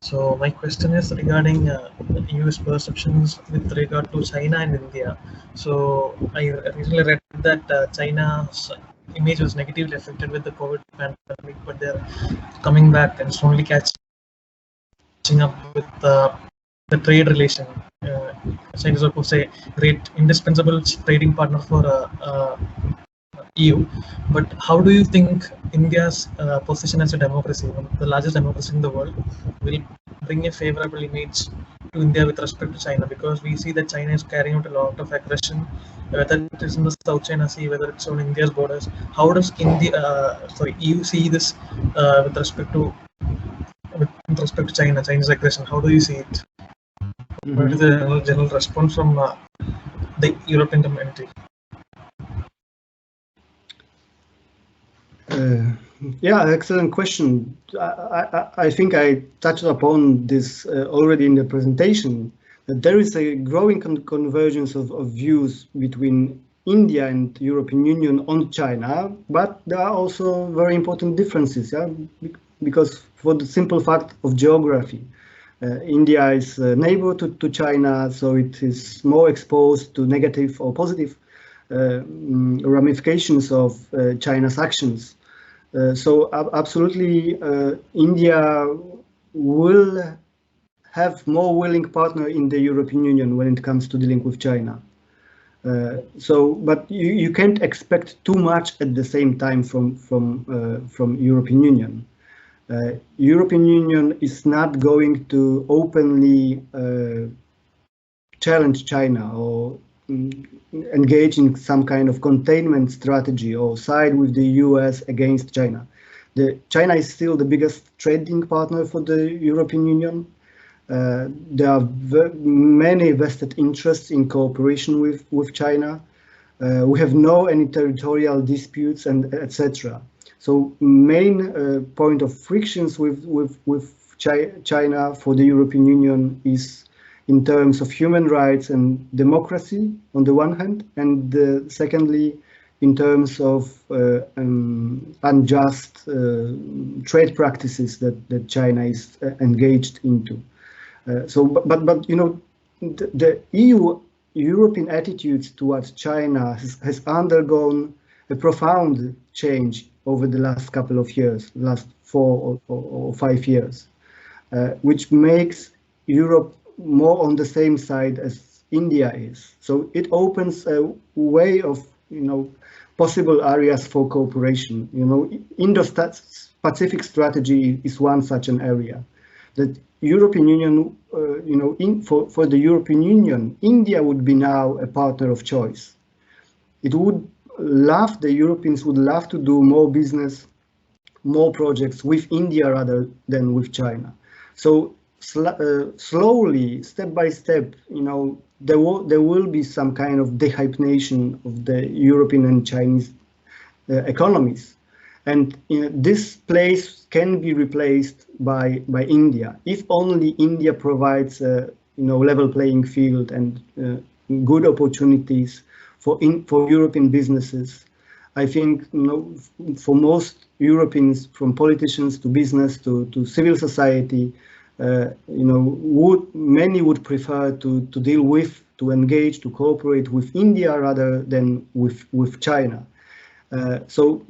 So my question is regarding US perceptions with regard to China and India. So I recently read that China's image was negatively affected with the COVID pandemic, but they're coming back and strongly catching up with the trade relation. China is, of course, a great indispensable trading partner for EU. But how do you think India's position as a democracy, the largest democracy in the world, will bring a favorable image to India with respect to China? Because we see that China is carrying out a lot of aggression, whether it is in the South China Sea, whether it's on India's borders. How does EU see this with respect to China, China's aggression? How do you see it? What is the general response from the European community? Yeah, excellent question. I think I touched upon this already in the presentation, that there is a growing convergence of views between India and European Union on China, but there are also very important differences, yeah? Because for the simple fact of geography. India is a neighbor to China, so it is more exposed to negative or positive ramifications of China's actions. So absolutely, India will have more willing partner in the European Union when it comes to dealing with China. But you can't expect too much at the same time from European Union. European Union is not going to openly challenge China or engage in some kind of containment strategy or side with the US against China. China is still the biggest trading partner for the European Union. There are many vested interests in cooperation with China. We have no any territorial disputes and etc. So main point of frictions with China for the European Union is in terms of human rights and democracy on the one hand, and secondly, in terms of unjust trade practices that China is engaged into. But you know, the European attitudes towards China has undergone a profound change over the last couple of years, last 4 or 5 years, which makes Europe more on the same side as India is. So it opens a way of, you know, possible areas for cooperation. You know, Indo-Pacific strategy is one such an area. That European Union, you know, for the European Union, India would be now a partner of choice. The Europeans would love to do more business, more projects with India rather than with China. So slowly, step by step, you know, there will be some kind of dehypnation of the European and Chinese economies, and you know, this place can be replaced by India if only India provides a, you know, level playing field and good opportunities for European businesses. I think, you know, for most Europeans, from politicians to business to civil society, many would prefer to deal with, to engage, to cooperate with India rather than with China. So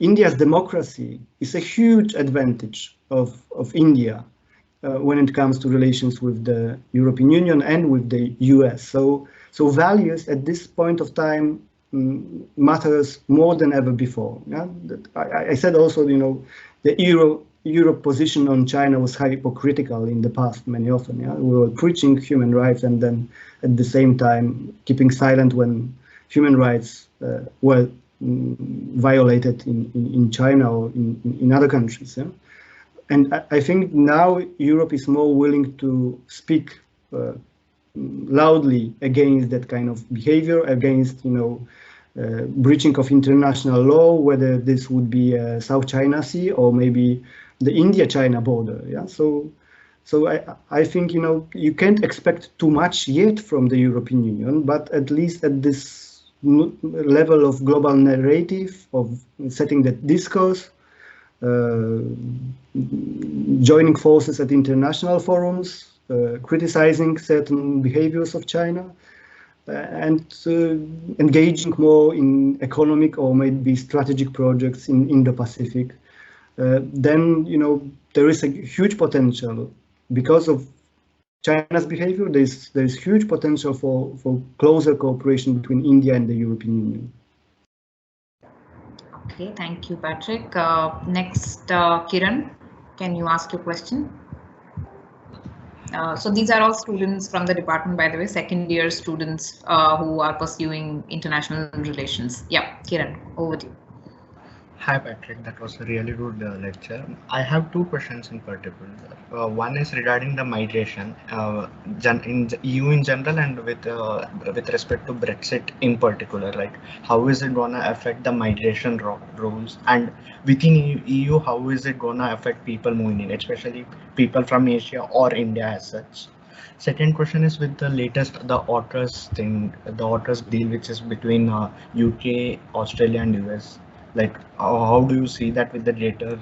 India's democracy is a huge advantage of India when it comes to relations with the European Union and with the US. So values at this point of time matters more than ever before. Yeah? I said also, the Europe position on China was hypocritical in the past, many often. Yeah? We were preaching human rights and then at the same time keeping silent when human rights were violated in China or in other countries. Yeah? And I think now Europe is more willing to speak loudly against that kind of behavior, against breaching of international law, whether this would be South China Sea or maybe the India-China border. Yeah, so I think you can't expect too much yet from the European Union, but at least at this level of global narrative of setting that discourse, joining forces at international forums, criticizing certain behaviors of China, and engaging more in economic or maybe strategic projects in Indo-Pacific, then there is a huge potential because of China's behavior. There's huge potential for closer cooperation between India and the European Union. Okay, thank you, Patryk. Next, Kiran, can you ask your question? So these are all students from the department, by the way, second year students who are pursuing international relations. Yeah, Kiran, over to you. Hi Patrick, that was a really good lecture. I have two questions in particular. One is regarding the migration in the EU in general and with respect to Brexit in particular. Like, how is it gonna affect the migration rules, and within EU, how is it gonna affect people moving in, especially people from Asia or India as such? Second question is with the latest, the AUKUS thing, the AUKUS deal, which is between UK, Australia and US. Like, how do you see that with the greater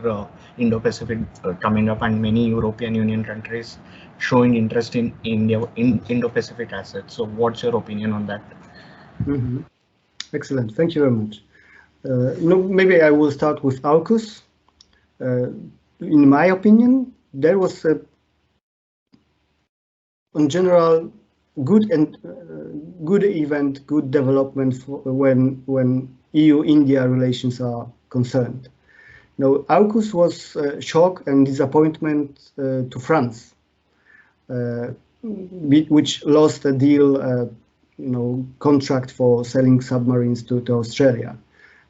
Indo-Pacific coming up and many European Union countries showing interest in India, in Indo-Pacific assets? So what's your opinion on that? Mm-hmm. Excellent, thank you very much. Maybe I will start with AUKUS. In my opinion, there was in general good event, good development when EU-India relations are concerned. AUKUS was a shock and disappointment to France, which lost a deal, contract for selling submarines to Australia,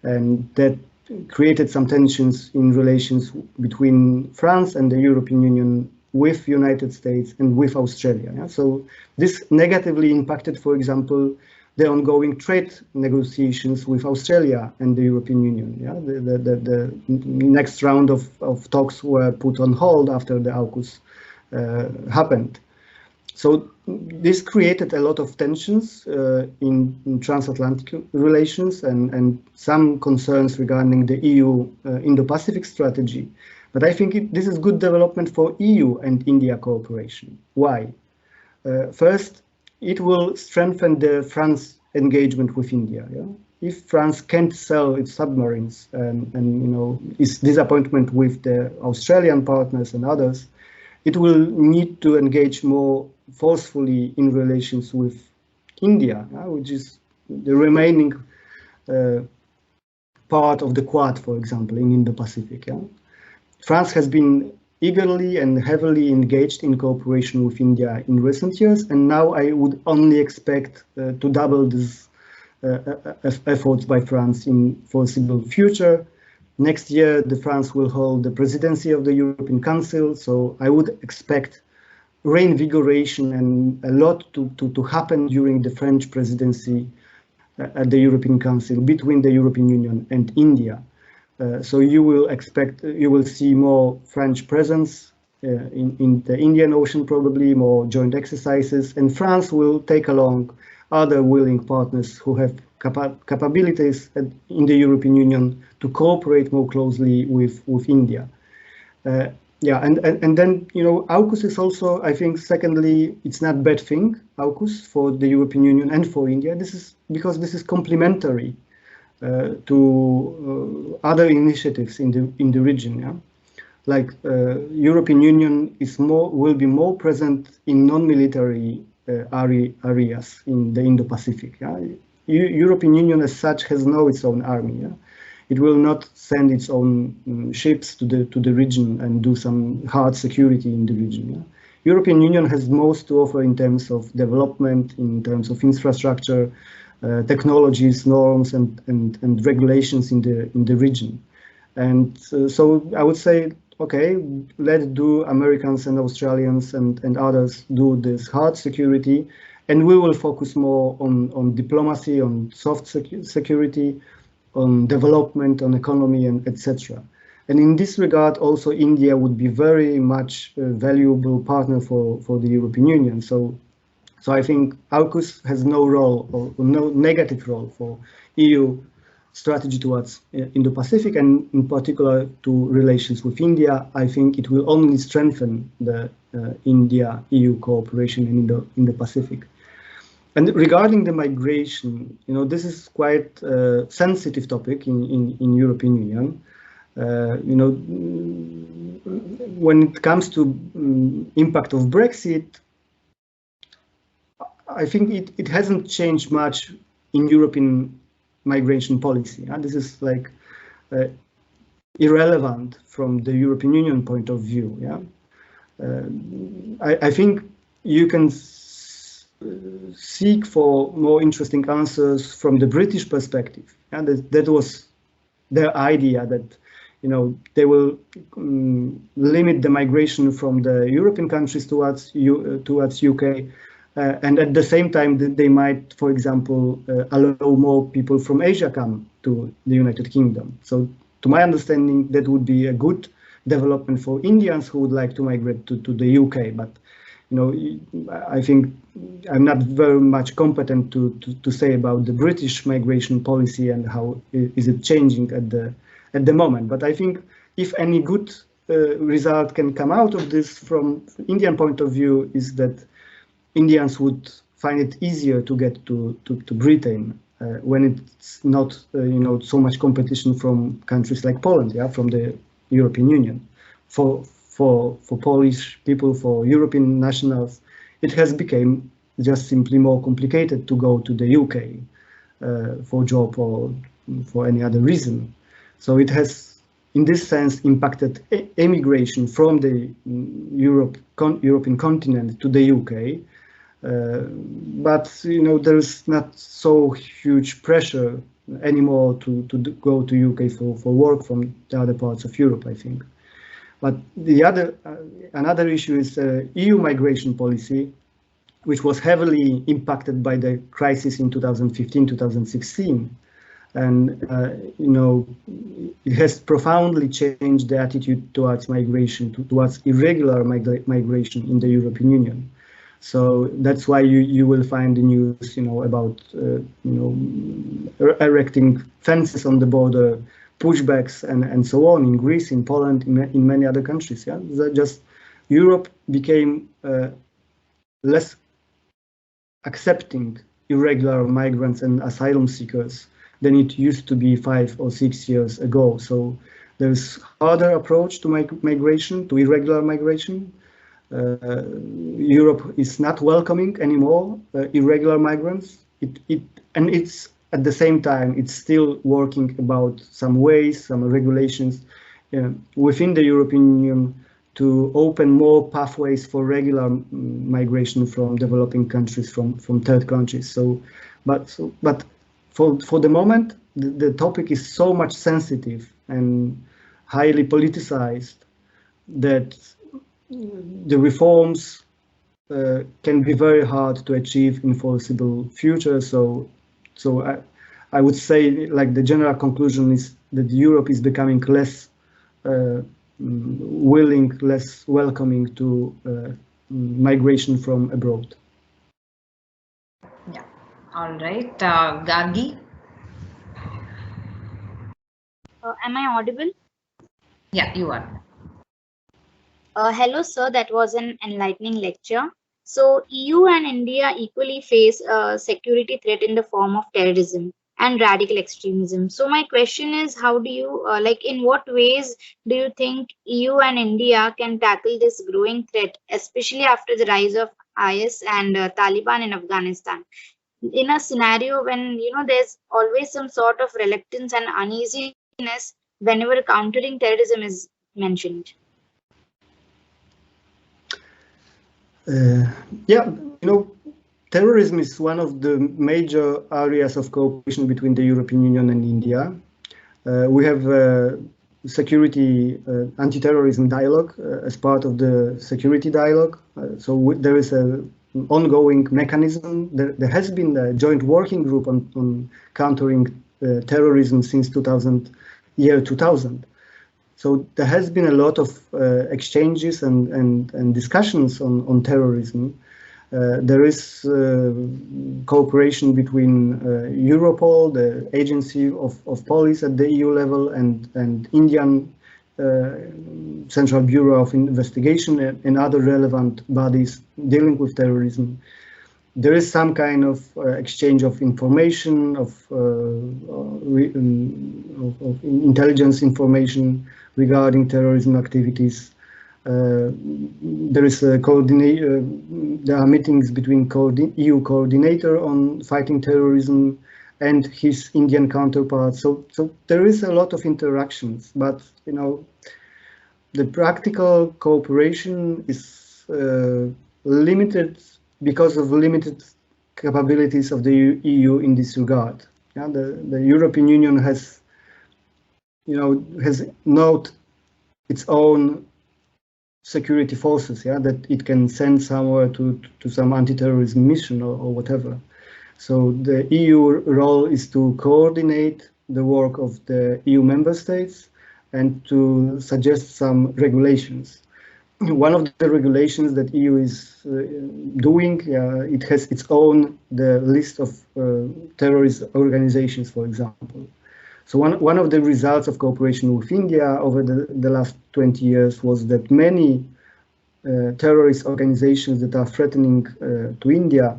and that created some tensions in relations between France and the European Union with United States and with Australia. Yeah? So this negatively impacted, for example, the ongoing trade negotiations with Australia and the European Union. Yeah? The next round of talks were put on hold after the AUKUS happened. So this created a lot of tensions in transatlantic relations and some concerns regarding the EU Indo-Pacific strategy. But I think this is good development for EU and India cooperation. Why? First, it will strengthen the France engagement with India. Yeah? If France can't sell its submarines and its disappointment with the Australian partners and others, it will need to engage more forcefully in relations with India, which is the remaining part of the Quad, for example, in Indo-Pacific. Yeah? France has been eagerly and heavily engaged in cooperation with India in recent years, and now I would only expect to double these efforts by France in foreseeable future. Next year, France will hold the presidency of the European Council, so I would expect reinvigoration and a lot to happen during the French presidency at the European Council between the European Union and India. So you will see more French presence in the Indian Ocean, probably more joint exercises, and France will take along other willing partners who have capabilities in the European Union to cooperate more closely with India. Yeah, and then, you know, AUKUS is also, I think, secondly, it's not bad thing, AUKUS, for the European Union and for India. This is because this is complementary to other initiatives in the region. Yeah? Like European Union will be more present in non-military areas in the Indo-Pacific. Yeah? European Union as such has its own army. Yeah? It will not send its own ships to the region and do some hard security in the region. Yeah? European Union has most to offer in terms of development, in terms of infrastructure, technologies, norms, and regulations in the region. And so I would say, okay, let's do Americans and Australians and others do this hard security, and we will focus more on diplomacy, on soft security, on development, on economy, and etc. And in this regard, also India would be very much a valuable partner for the European Union. So I think AUKUS has no role or no negative role for EU strategy towards Indo-Pacific, and in particular to relations with India. I think it will only strengthen the India-EU cooperation in the Pacific. And regarding the migration, you know, this is quite a sensitive topic in European Union. You know, when it comes to impact of Brexit, I think it hasn't changed much in European migration policy. This is like irrelevant from the European Union point of view. Yeah, I think you can seek for more interesting answers from the British perspective. And that was their idea, that, you know, they will limit the migration from the European countries towards UK, and at the same time they might, for example, allow more people from Asia come to the United Kingdom. So to my understanding, that would be a good development for Indians who would like to migrate to the UK. But, you know, I think I'm not very much competent to say about the British migration policy and how is it changing at the moment. But I think if any good result can come out of this from Indian point of view, is that Indians would find it easier to get to Britain when it's not you know, so much competition from countries like Poland, yeah, from the European Union. For Polish people, for European nationals, it has become just simply more complicated to go to the UK for job or for any other reason. So it has, in this sense, impacted emigration from the European continent to the UK. But, you know, there's not so huge pressure anymore to go to UK for work from the other parts of Europe, I think. But the another issue is EU migration policy, which was heavily impacted by the crisis in 2015-2016. And, you know, it has profoundly changed the attitude towards migration, towards irregular migration in the European Union. So that's why you will find the news, you know, about, you know, erecting fences on the border, pushbacks, and so on in Greece, in Poland, in many other countries. Yeah, just Europe became less accepting irregular migrants and asylum seekers than it used to be 5 or 6 years ago. So there's harder approach to migration, to irregular migration. Europe is not welcoming anymore irregular migrants. And it's at the same time, it's still working about some ways, some regulations within the European Union to open more pathways for regular migration from developing countries, from third countries. But for the moment, the topic is so much sensitive and highly politicized that the reforms can be very hard to achieve in foreseeable future. So I would say, like, the general conclusion is that Europe is becoming less willing, less welcoming to migration from abroad. Yeah. All right. Gargi? Am I audible? Yeah, you are. Hello, sir. That was an enlightening lecture. So, EU and India equally face a security threat in the form of terrorism and radical extremism. So, my question is, how do you, in what ways do you think EU and India can tackle this growing threat, especially after the rise of IS and Taliban in Afghanistan? In a scenario when, there's always some sort of reluctance and uneasiness whenever countering terrorism is mentioned. Yeah, terrorism is one of the major areas of cooperation between the European Union and India. We have security anti-terrorism dialogue as part of the security dialogue. So there is an ongoing mechanism. There has been a joint working group on countering terrorism since 2000. So there has been a lot of exchanges and discussions on terrorism. There is cooperation between Europol, the agency of police at the EU level, and Indian Central Bureau of Investigation and other relevant bodies dealing with terrorism. There is some kind of exchange of information, of intelligence information regarding terrorism activities. There is a there are meetings between EU coordinator on fighting terrorism and his Indian counterpart. So there is a lot of interactions, but the practical cooperation is limited because of limited capabilities of the EU in this regard. Yeah, the European Union has not its own security forces, that it can send somewhere to some anti-terrorism mission or whatever. So the EU role is to coordinate the work of the EU member states and to suggest some regulations. One of the regulations that EU is doing, it has its own list of terrorist organizations, for example. So one of the results of cooperation with India over the last 20 years was that many terrorist organizations that are threatening to India,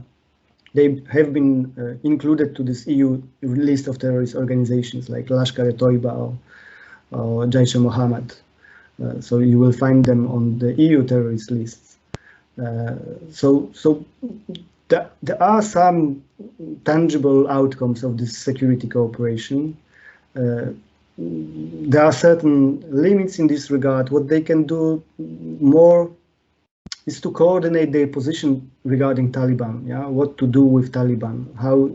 they have been included to this EU list of terrorist organizations like Lashkar-e-Toiba or Jaish-e-Mohammed. So you will find them on the EU terrorist lists. So there are some tangible outcomes of this security cooperation. There are certain limits in this regard. What they can do more is to coordinate their position regarding Taliban. What to do with Taliban? How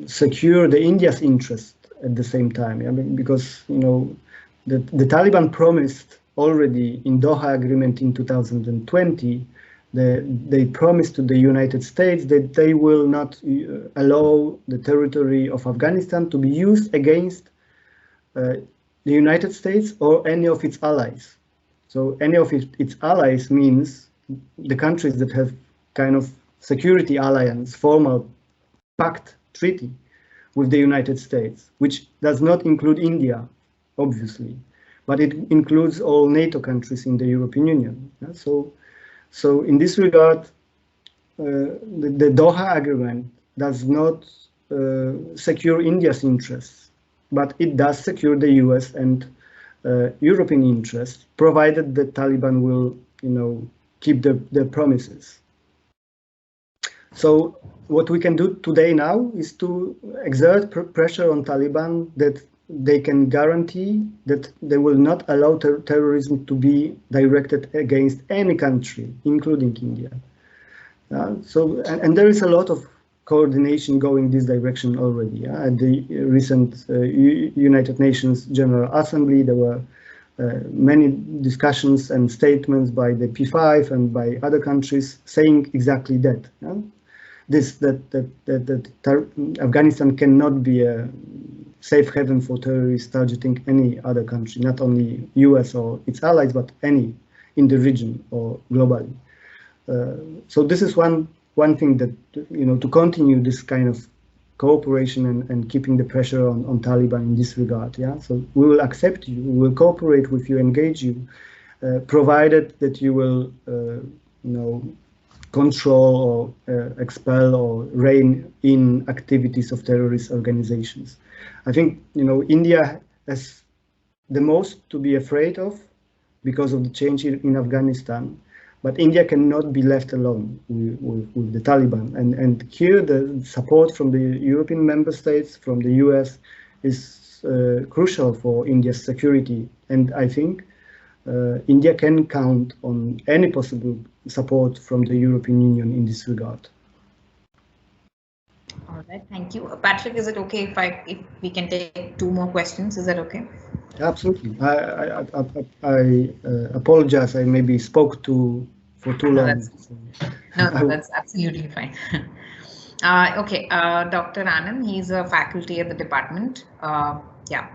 secure the India's interest at the same time. Because the Taliban promised already in Doha Agreement in 2020. They promised to the United States that they will not allow the territory of Afghanistan to be used against the United States or any of its allies. So any of its allies means the countries that have kind of security alliance, formal pact, treaty with the United States, which does not include India, obviously, but it includes all NATO countries in the European Union. So in this regard, the Doha Agreement does not secure India's interests, but it does secure the US and European interests, provided the Taliban will, keep their promises. So what we can do today now is to exert pressure on Taliban that they can guarantee that they will not allow terrorism to be directed against any country, including India. And there is a lot of coordination going this direction already. At the recent United Nations General Assembly, there were many discussions and statements by the P5 and by other countries saying exactly that. That Afghanistan cannot be a safe haven for terrorists targeting any other country, not only US or its allies, but any in the region or globally. So this is one thing that, to continue this kind of cooperation and keeping the pressure on Taliban in this regard. Yeah, so we will accept you, we will cooperate with you, engage you, provided that you will, control or expel or rein in activities of terrorist organizations. I think India has the most to be afraid of because of the change in Afghanistan. But India cannot be left alone with the Taliban. And here the support from the European member states, from the US, is crucial for India's security. And I think India can count on any possible support from the European Union in this regard. All right, thank you. Patryk, is it okay if we can take 2 more questions? Is that okay? Absolutely. I apologize. I maybe spoke for too long. No, that's absolutely fine. Okay, Dr. Anand, he's a faculty at the department. Yeah.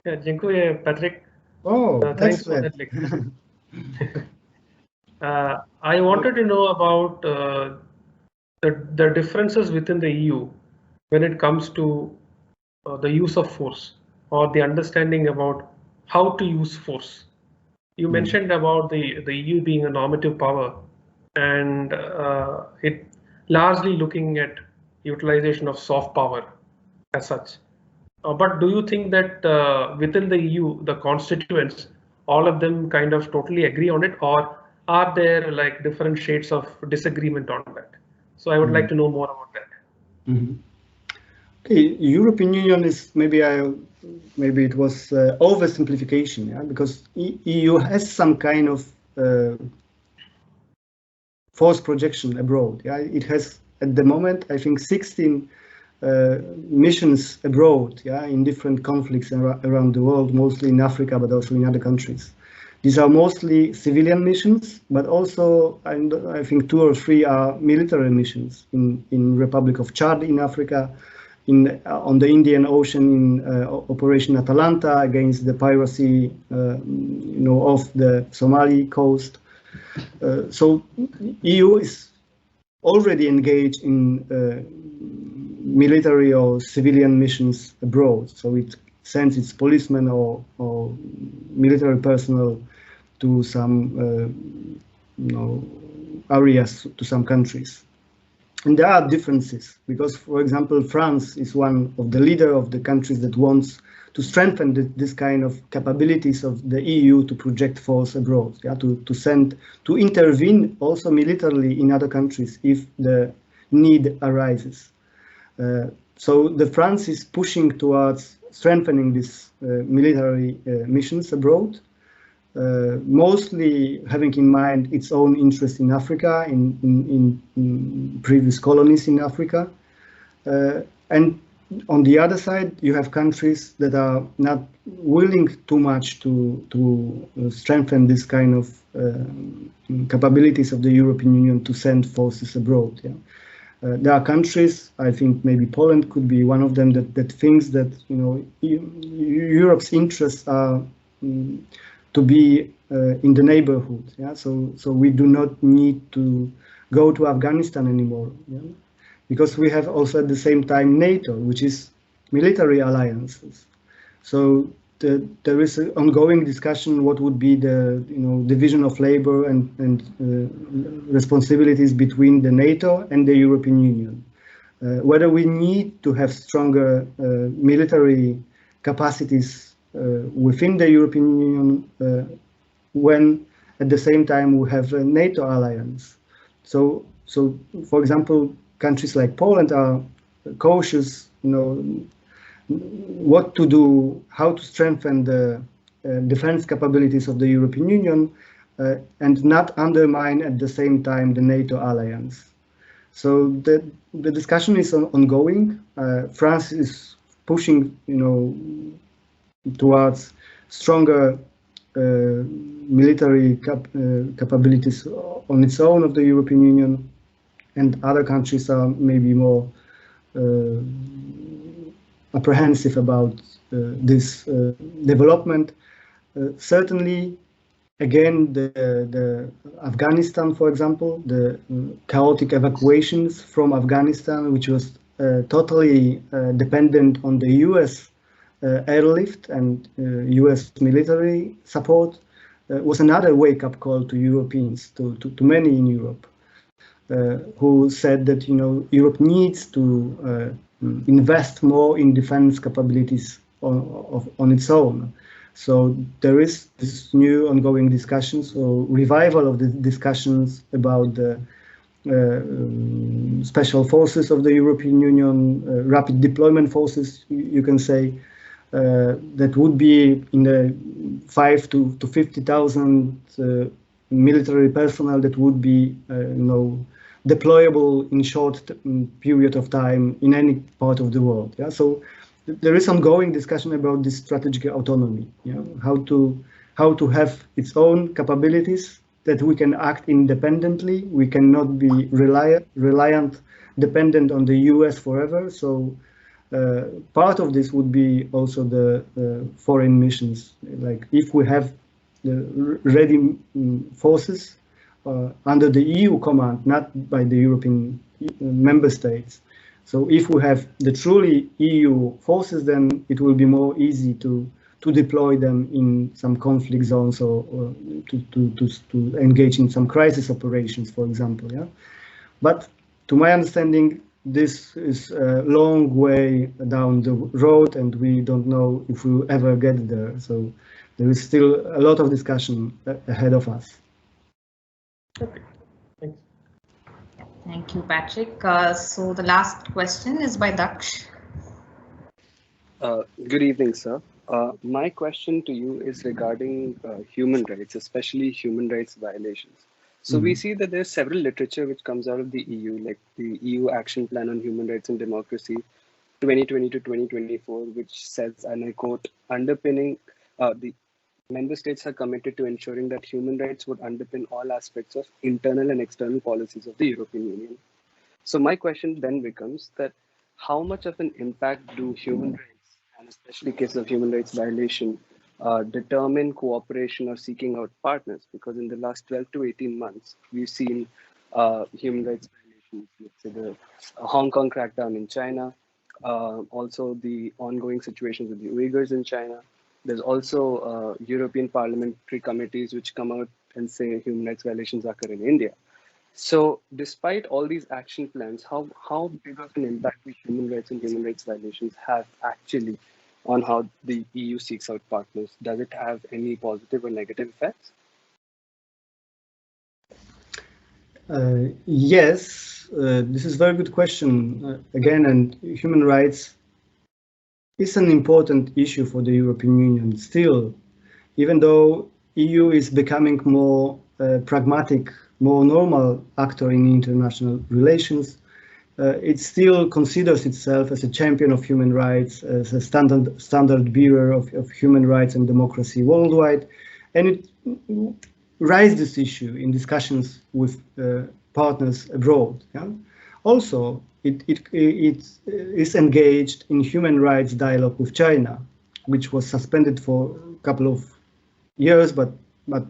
Yeah, dziękuję, Patryk. Thanks for that lecture. I wanted to know about the differences within the EU when it comes to the use of force or the understanding about how to use force. You mentioned about the EU being a normative power and it largely looking at utilization of soft power as such. But do you think that within the EU, the constituents, all of them kind of totally agree on it, or are there like different shades of disagreement on that? So I would like to know more about that. Okay, European Union is maybe it was oversimplification, yeah, because EU has some kind of force projection abroad. Yeah, it has at the moment, I think, 16 missions abroad, yeah, in different conflicts around the world, mostly in Africa, but also in other countries. These are mostly civilian missions, but also I think 2 or 3 are military missions in Republic of Chad in Africa, on the Indian Ocean in Operation Atalanta against the piracy, off the Somali coast. So EU is already engaged in military or civilian missions abroad. So it sends its policemen or military personnel to some areas, to some countries. And there are differences because, for example, France is one of the leader of the countries that wants to strengthen this kind of capabilities of the EU to project force abroad, yeah, to intervene also militarily in other countries if the need arises. So the France is pushing towards strengthening these military missions abroad, mostly having in mind its own interest in Africa, in previous colonies in Africa. And on the other side, you have countries that are not willing too much to strengthen this kind of capabilities of the European Union to send forces abroad. Yeah. There are countries, I think maybe Poland could be one of them, that thinks that Europe's interests are to be in the neighborhood. Yeah, so we do not need to go to Afghanistan anymore. Yeah? Because we have also at the same time NATO, which is military alliances. So there is an ongoing discussion what would be the division of labor and responsibilities between the NATO and the European Union. Whether we need to have stronger military capacities within the European Union when at the same time we have a NATO alliance. So for example, countries like Poland are cautious, what to do, how to strengthen the defense capabilities of the European Union and not undermine at the same time the NATO alliance. So the discussion is ongoing. France is pushing, towards stronger military capabilities on its own of the European Union, and other countries are maybe more apprehensive about this development. Certainly, again, the Afghanistan, for example, the chaotic evacuations from Afghanistan, which was totally dependent on the U.S. Airlift and U.S. military support, was another wake-up call to Europeans, to many in Europe, who said that Europe needs to invest more in defense capabilities on its own. So there is this new ongoing discussions or revival of the discussions about the special forces of the European Union, rapid deployment forces, you can say, that would be in the 5 to 50,000 military personnel that would be, deployable in short period of time in any part of the world. Yeah, so there is ongoing discussion about this strategic autonomy. How to have its own capabilities, that we can act independently. We cannot be reliant, dependent on the US forever. So part of this would be also the foreign missions. Like if we have the ready forces under the EU command, not by the European member states. So if we have the truly EU forces, then it will be more easy to deploy them in some conflict zones or to engage in some crisis operations, for example. Yeah, but to my understanding, this is a long way down the road, and we don't know if we'll ever get there. So there is still a lot of discussion ahead of us. Okay, thanks. Thank you, Patrick. So the last question is by Daksh. Good evening, sir. My question to you is regarding human rights, especially human rights violations. So we see that there's several literature which comes out of the EU, like the EU Action Plan on Human Rights and Democracy 2020 to 2024, which says, and I quote, underpinning the member states are committed to ensuring that human rights would underpin all aspects of internal and external policies of the European Union. So my question then becomes that how much of an impact do human rights, and especially cases of human rights violation, determine cooperation or seeking out partners? Because in the last 12 to 18 months, we've seen human rights violations, let's say the Hong Kong crackdown in China, also the ongoing situations with the Uyghurs in China. There's also European parliamentary committees which come out and say human rights violations occur in India. So despite all these action plans, how big of an impact do human rights and human rights violations have actually on how the EU seeks out partners? Does it have any positive or negative effects? Yes, this is a very good question. Again, and human rights is an important issue for the European Union still, even though EU is becoming more pragmatic, more normal actor in international relations. It still considers itself as a champion of human rights, as a standard bearer of human rights and democracy worldwide, and it raised this issue in discussions with partners abroad. Yeah? Also, it is engaged in human rights dialogue with China, which was suspended for a couple of years, but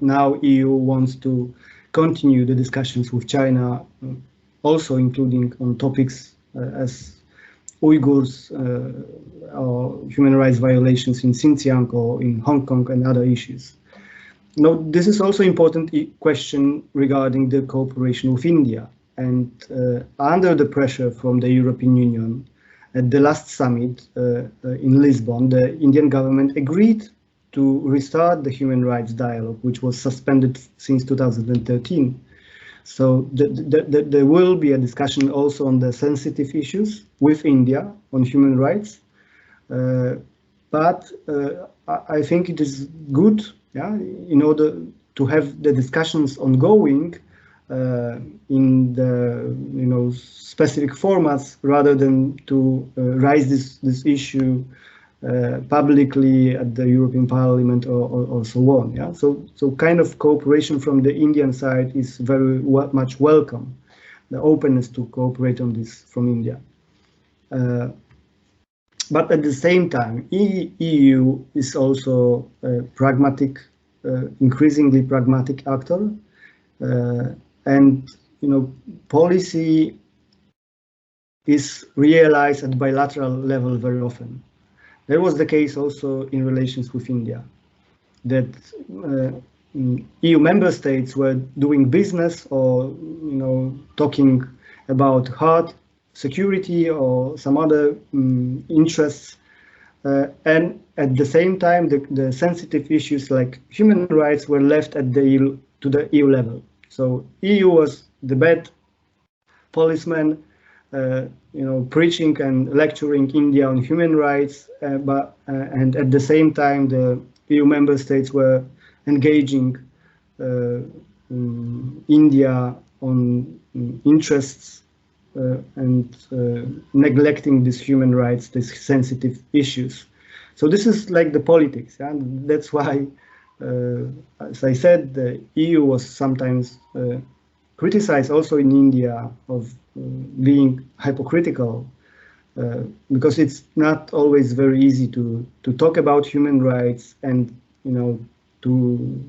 now EU wants to continue the discussions with China, also including on topics as Uyghurs or human rights violations in Xinjiang or in Hong Kong and other issues. Now, this is also important question regarding the cooperation with India. And under the pressure from the European Union, at the last summit in Lisbon, the Indian government agreed to restart the human rights dialogue, which was suspended since 2013. So there will be a discussion also on the sensitive issues with India on human rights. But I think it is good, yeah, in order to have the discussions ongoing in the specific formats, rather than to raise this issue publicly at the European Parliament or so on. Yeah, so kind of cooperation from the Indian side is very much welcome. The openness to cooperate on this from India. But at the same time, EU is also pragmatic increasingly pragmatic actor, and policy is realized at bilateral level very often. There was the case also in relations with India, that EU member states were doing business or talking about hard security or some other interests, and at the same time the sensitive issues like human rights were left at the EU level. So EU was the bad policeman, preaching and lecturing India on human rights, and at the same time the EU member states were engaging India on interests and neglecting these human rights, these sensitive issues. So this is like the politics, and that's why, as I said, the EU was sometimes criticized also in India of being hypocritical, because it's not always very easy to talk about human rights and to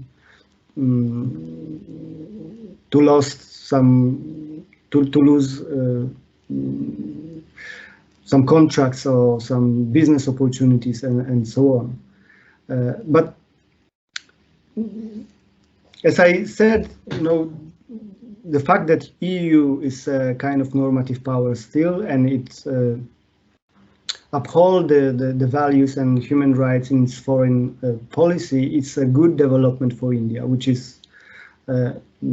lose some contracts or some business opportunities and so on. But as I said, the fact that EU is a kind of normative power still, and it uphold the values and human rights in its foreign policy, it's a good development for India, which is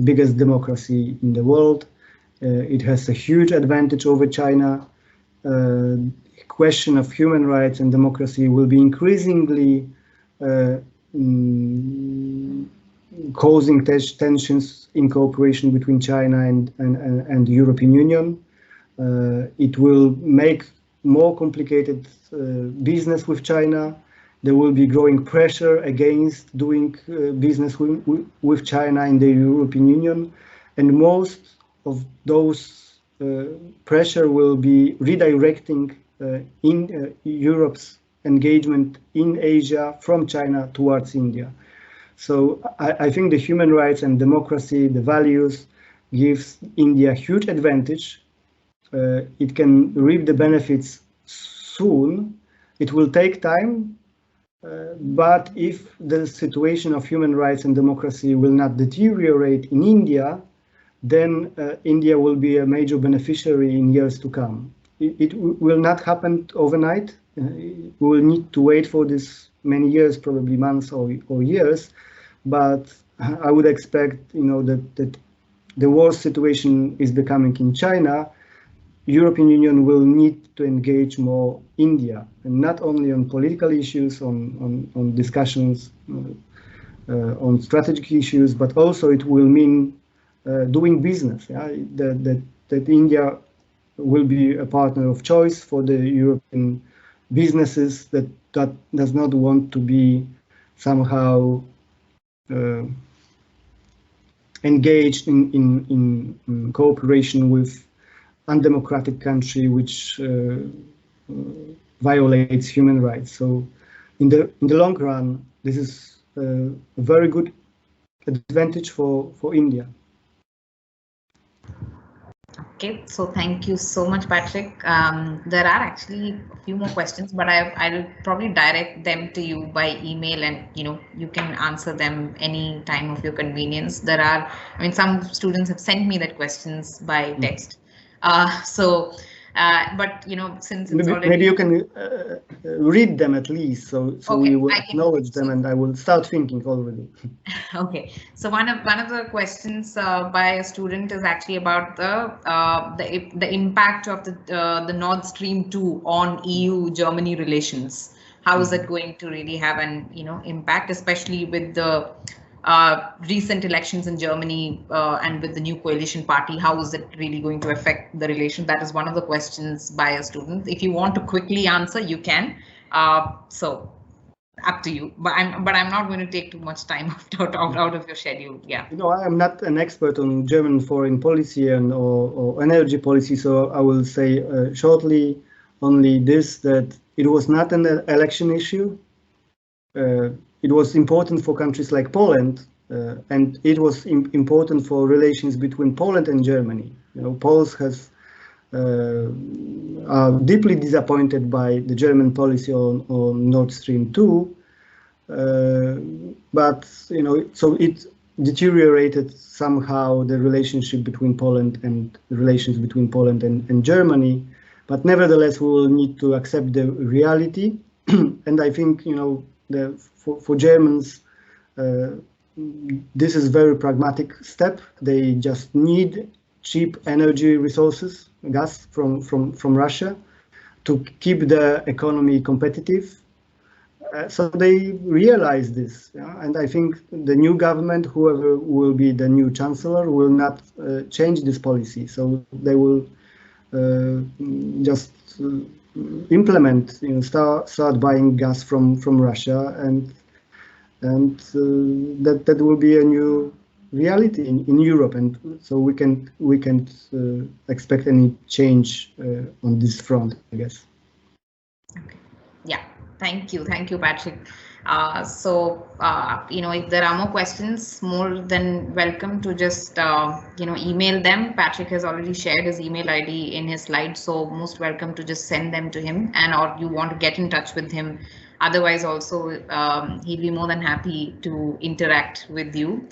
biggest democracy in the world. It has a huge advantage over China. Question of human rights and democracy will be increasingly causing tensions in cooperation between China and the European Union. It will make more complicated business with China. There will be growing pressure against doing business with China in the European Union, and most of those pressure will be redirecting in Europe's engagement in Asia from China towards India. So I think the human rights and democracy, the values, gives India huge advantage. It can reap the benefits soon. It will take time, but if the situation of human rights and democracy will not deteriorate in India, then India will be a major beneficiary in years to come. It will not happen overnight. We will need to wait for this many years, probably months or years. But I would expect, that the worst situation is becoming in China. European Union will need to engage more India, and not only on political issues, on discussions, on strategic issues, but also it will mean doing business. Yeah? That India will be a partner of choice for the European businesses that does not want to be somehow engaged in cooperation with undemocratic country which violates human rights. So in the long run, this is a very good advantage for India. Okay, so thank you so much, Patryk. There are actually a few more questions, but I'll probably direct them to you by email, and you can answer them any time of your convenience. Some students have sent me that questions by text. But since it's already, maybe you can read them at least, so okay, we will acknowledge them, and I will start thinking already. Okay, so one of the questions by a student is actually about the impact of the Nord Stream 2 on EU-Germany relations. How is it going to really have an impact, especially with the recent elections in Germany and with the new coalition party? How is it really going to affect the relation? That is one of the questions by a student. If you want to quickly answer, you can. So up to you. But I'm not going to take too much time out of your schedule. Yeah. I am not an expert on German foreign policy or energy policy, so I will say shortly only this: that it was not an election issue. it was important for countries like Poland, and it was important for relations between Poland and Germany. Poles are deeply disappointed by the German policy on Nord Stream 2, but so it deteriorated somehow the relationship between Poland and the relations between Poland and Germany. But nevertheless, we will need to accept the reality, and I think for Germans, this is a very pragmatic step. They just need cheap energy resources, gas from Russia, to keep the economy competitive. So they realize this, and I think the new government, whoever will be the new chancellor, will not change this policy. So they will just implement, start buying gas from Russia, and that will be a new reality in Europe, and so we can't expect any change on this front, I guess. Okay. Yeah, thank you, Patryk. If there are more questions, more than welcome to just email them. Patryk has already shared his email ID in his slides, so most welcome to just send them to him, and or you want to get in touch with him. Otherwise, also he'll be more than happy to interact with you.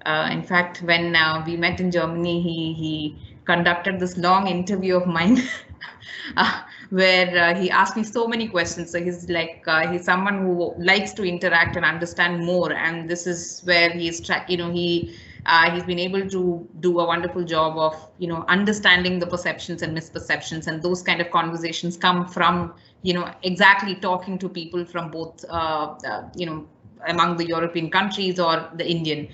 In fact, when we met in Germany, he conducted this long interview of mine where he asked me so many questions. So he's like, he's someone who likes to interact and understand more. And this is where he's he's been able to do a wonderful job of, understanding the perceptions and misperceptions. And those kind of conversations come from, exactly talking to people from both, among the European countries or the Indian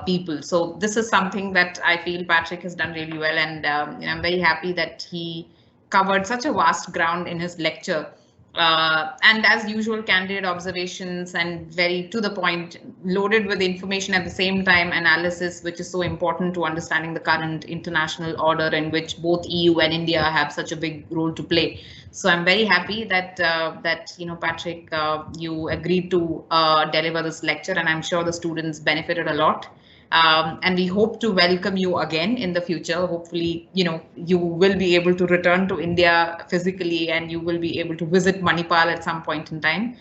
people. So this is something that I feel Patryk has done really well. And I'm very happy that he covered such a vast ground in his lecture. And as usual, candid observations and very to the point, loaded with information at the same time, analysis, which is so important to understanding the current international order in which both EU and India have such a big role to play. So I'm very happy that Patryk, you agreed to deliver this lecture, and I'm sure the students benefited a lot. And we hope to welcome you again in the future. Hopefully, you will be able to return to India physically, and you will be able to visit Manipal at some point in time.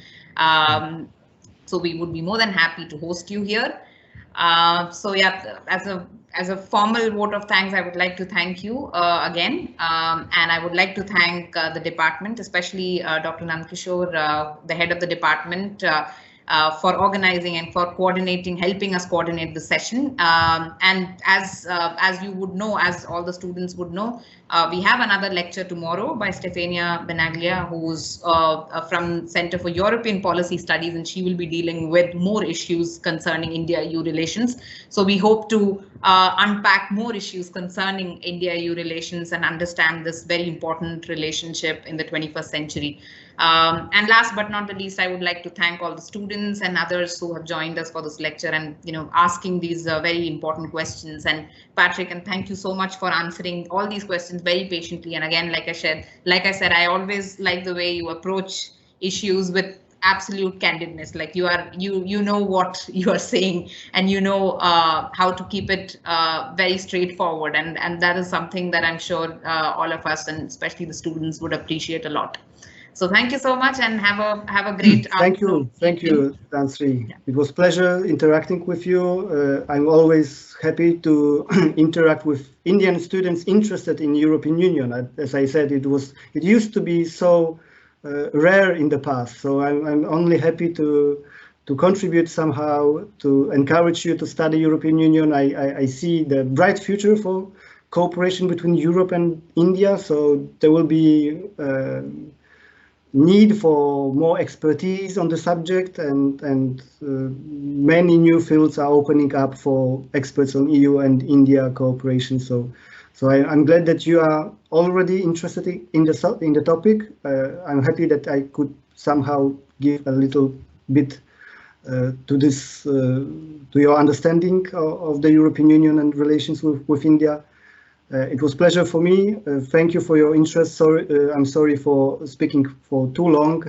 So we would be more than happy to host you here. So yeah, as a formal vote of thanks, I would like to thank you again, and I would like to thank the department, especially Dr. Nandkishore, the head of the department, for organizing and for coordinating, helping us coordinate the session. And as you would know, as all the students would know, we have another lecture tomorrow by Stefania Benaglia, who's from Center for European Policy Studies, and she will be dealing with more issues concerning India-EU relations. So we hope to unpack more issues concerning India-EU relations and understand this very important relationship in the 21st century. And last but not the least, I would like to thank all the students and others who have joined us for this lecture and asking these very important questions. And Patryk, and thank you so much for answering all these questions very patiently. And again, like I said, I always like the way you approach issues with absolute candidness. Like you know what you are saying, and how to keep it very straightforward. And that is something that I'm sure all of us, and especially the students, would appreciate a lot. So thank you so much, and have a great afternoon. Thank you, Dansri. Yeah. It was a pleasure interacting with you. I'm always happy to interact with Indian students interested in European Union. As I said, it used to be so rare in the past. So I'm only happy to contribute somehow, to encourage you to study European Union. I see the bright future for cooperation between Europe and India. So there will be need for more expertise on the subject, and many new fields are opening up for experts on EU and India cooperation. So I'm glad that you are already interested in the topic. I'm happy that I could somehow give a little bit to this to your understanding of the European Union and relations with India. It was a pleasure for me. Thank you for your interest. I'm sorry for speaking for too long.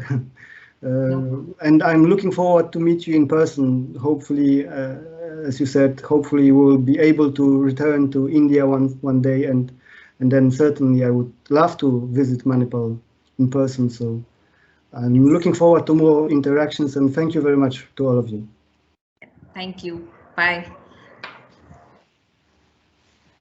And I'm looking forward to meet you in person. Hopefully, as you said, hopefully we'll be able to return to India one day, and then certainly I would love to visit Manipal in person. So I'm looking forward to more interactions, and thank you very much to all of you. Thank you. Bye.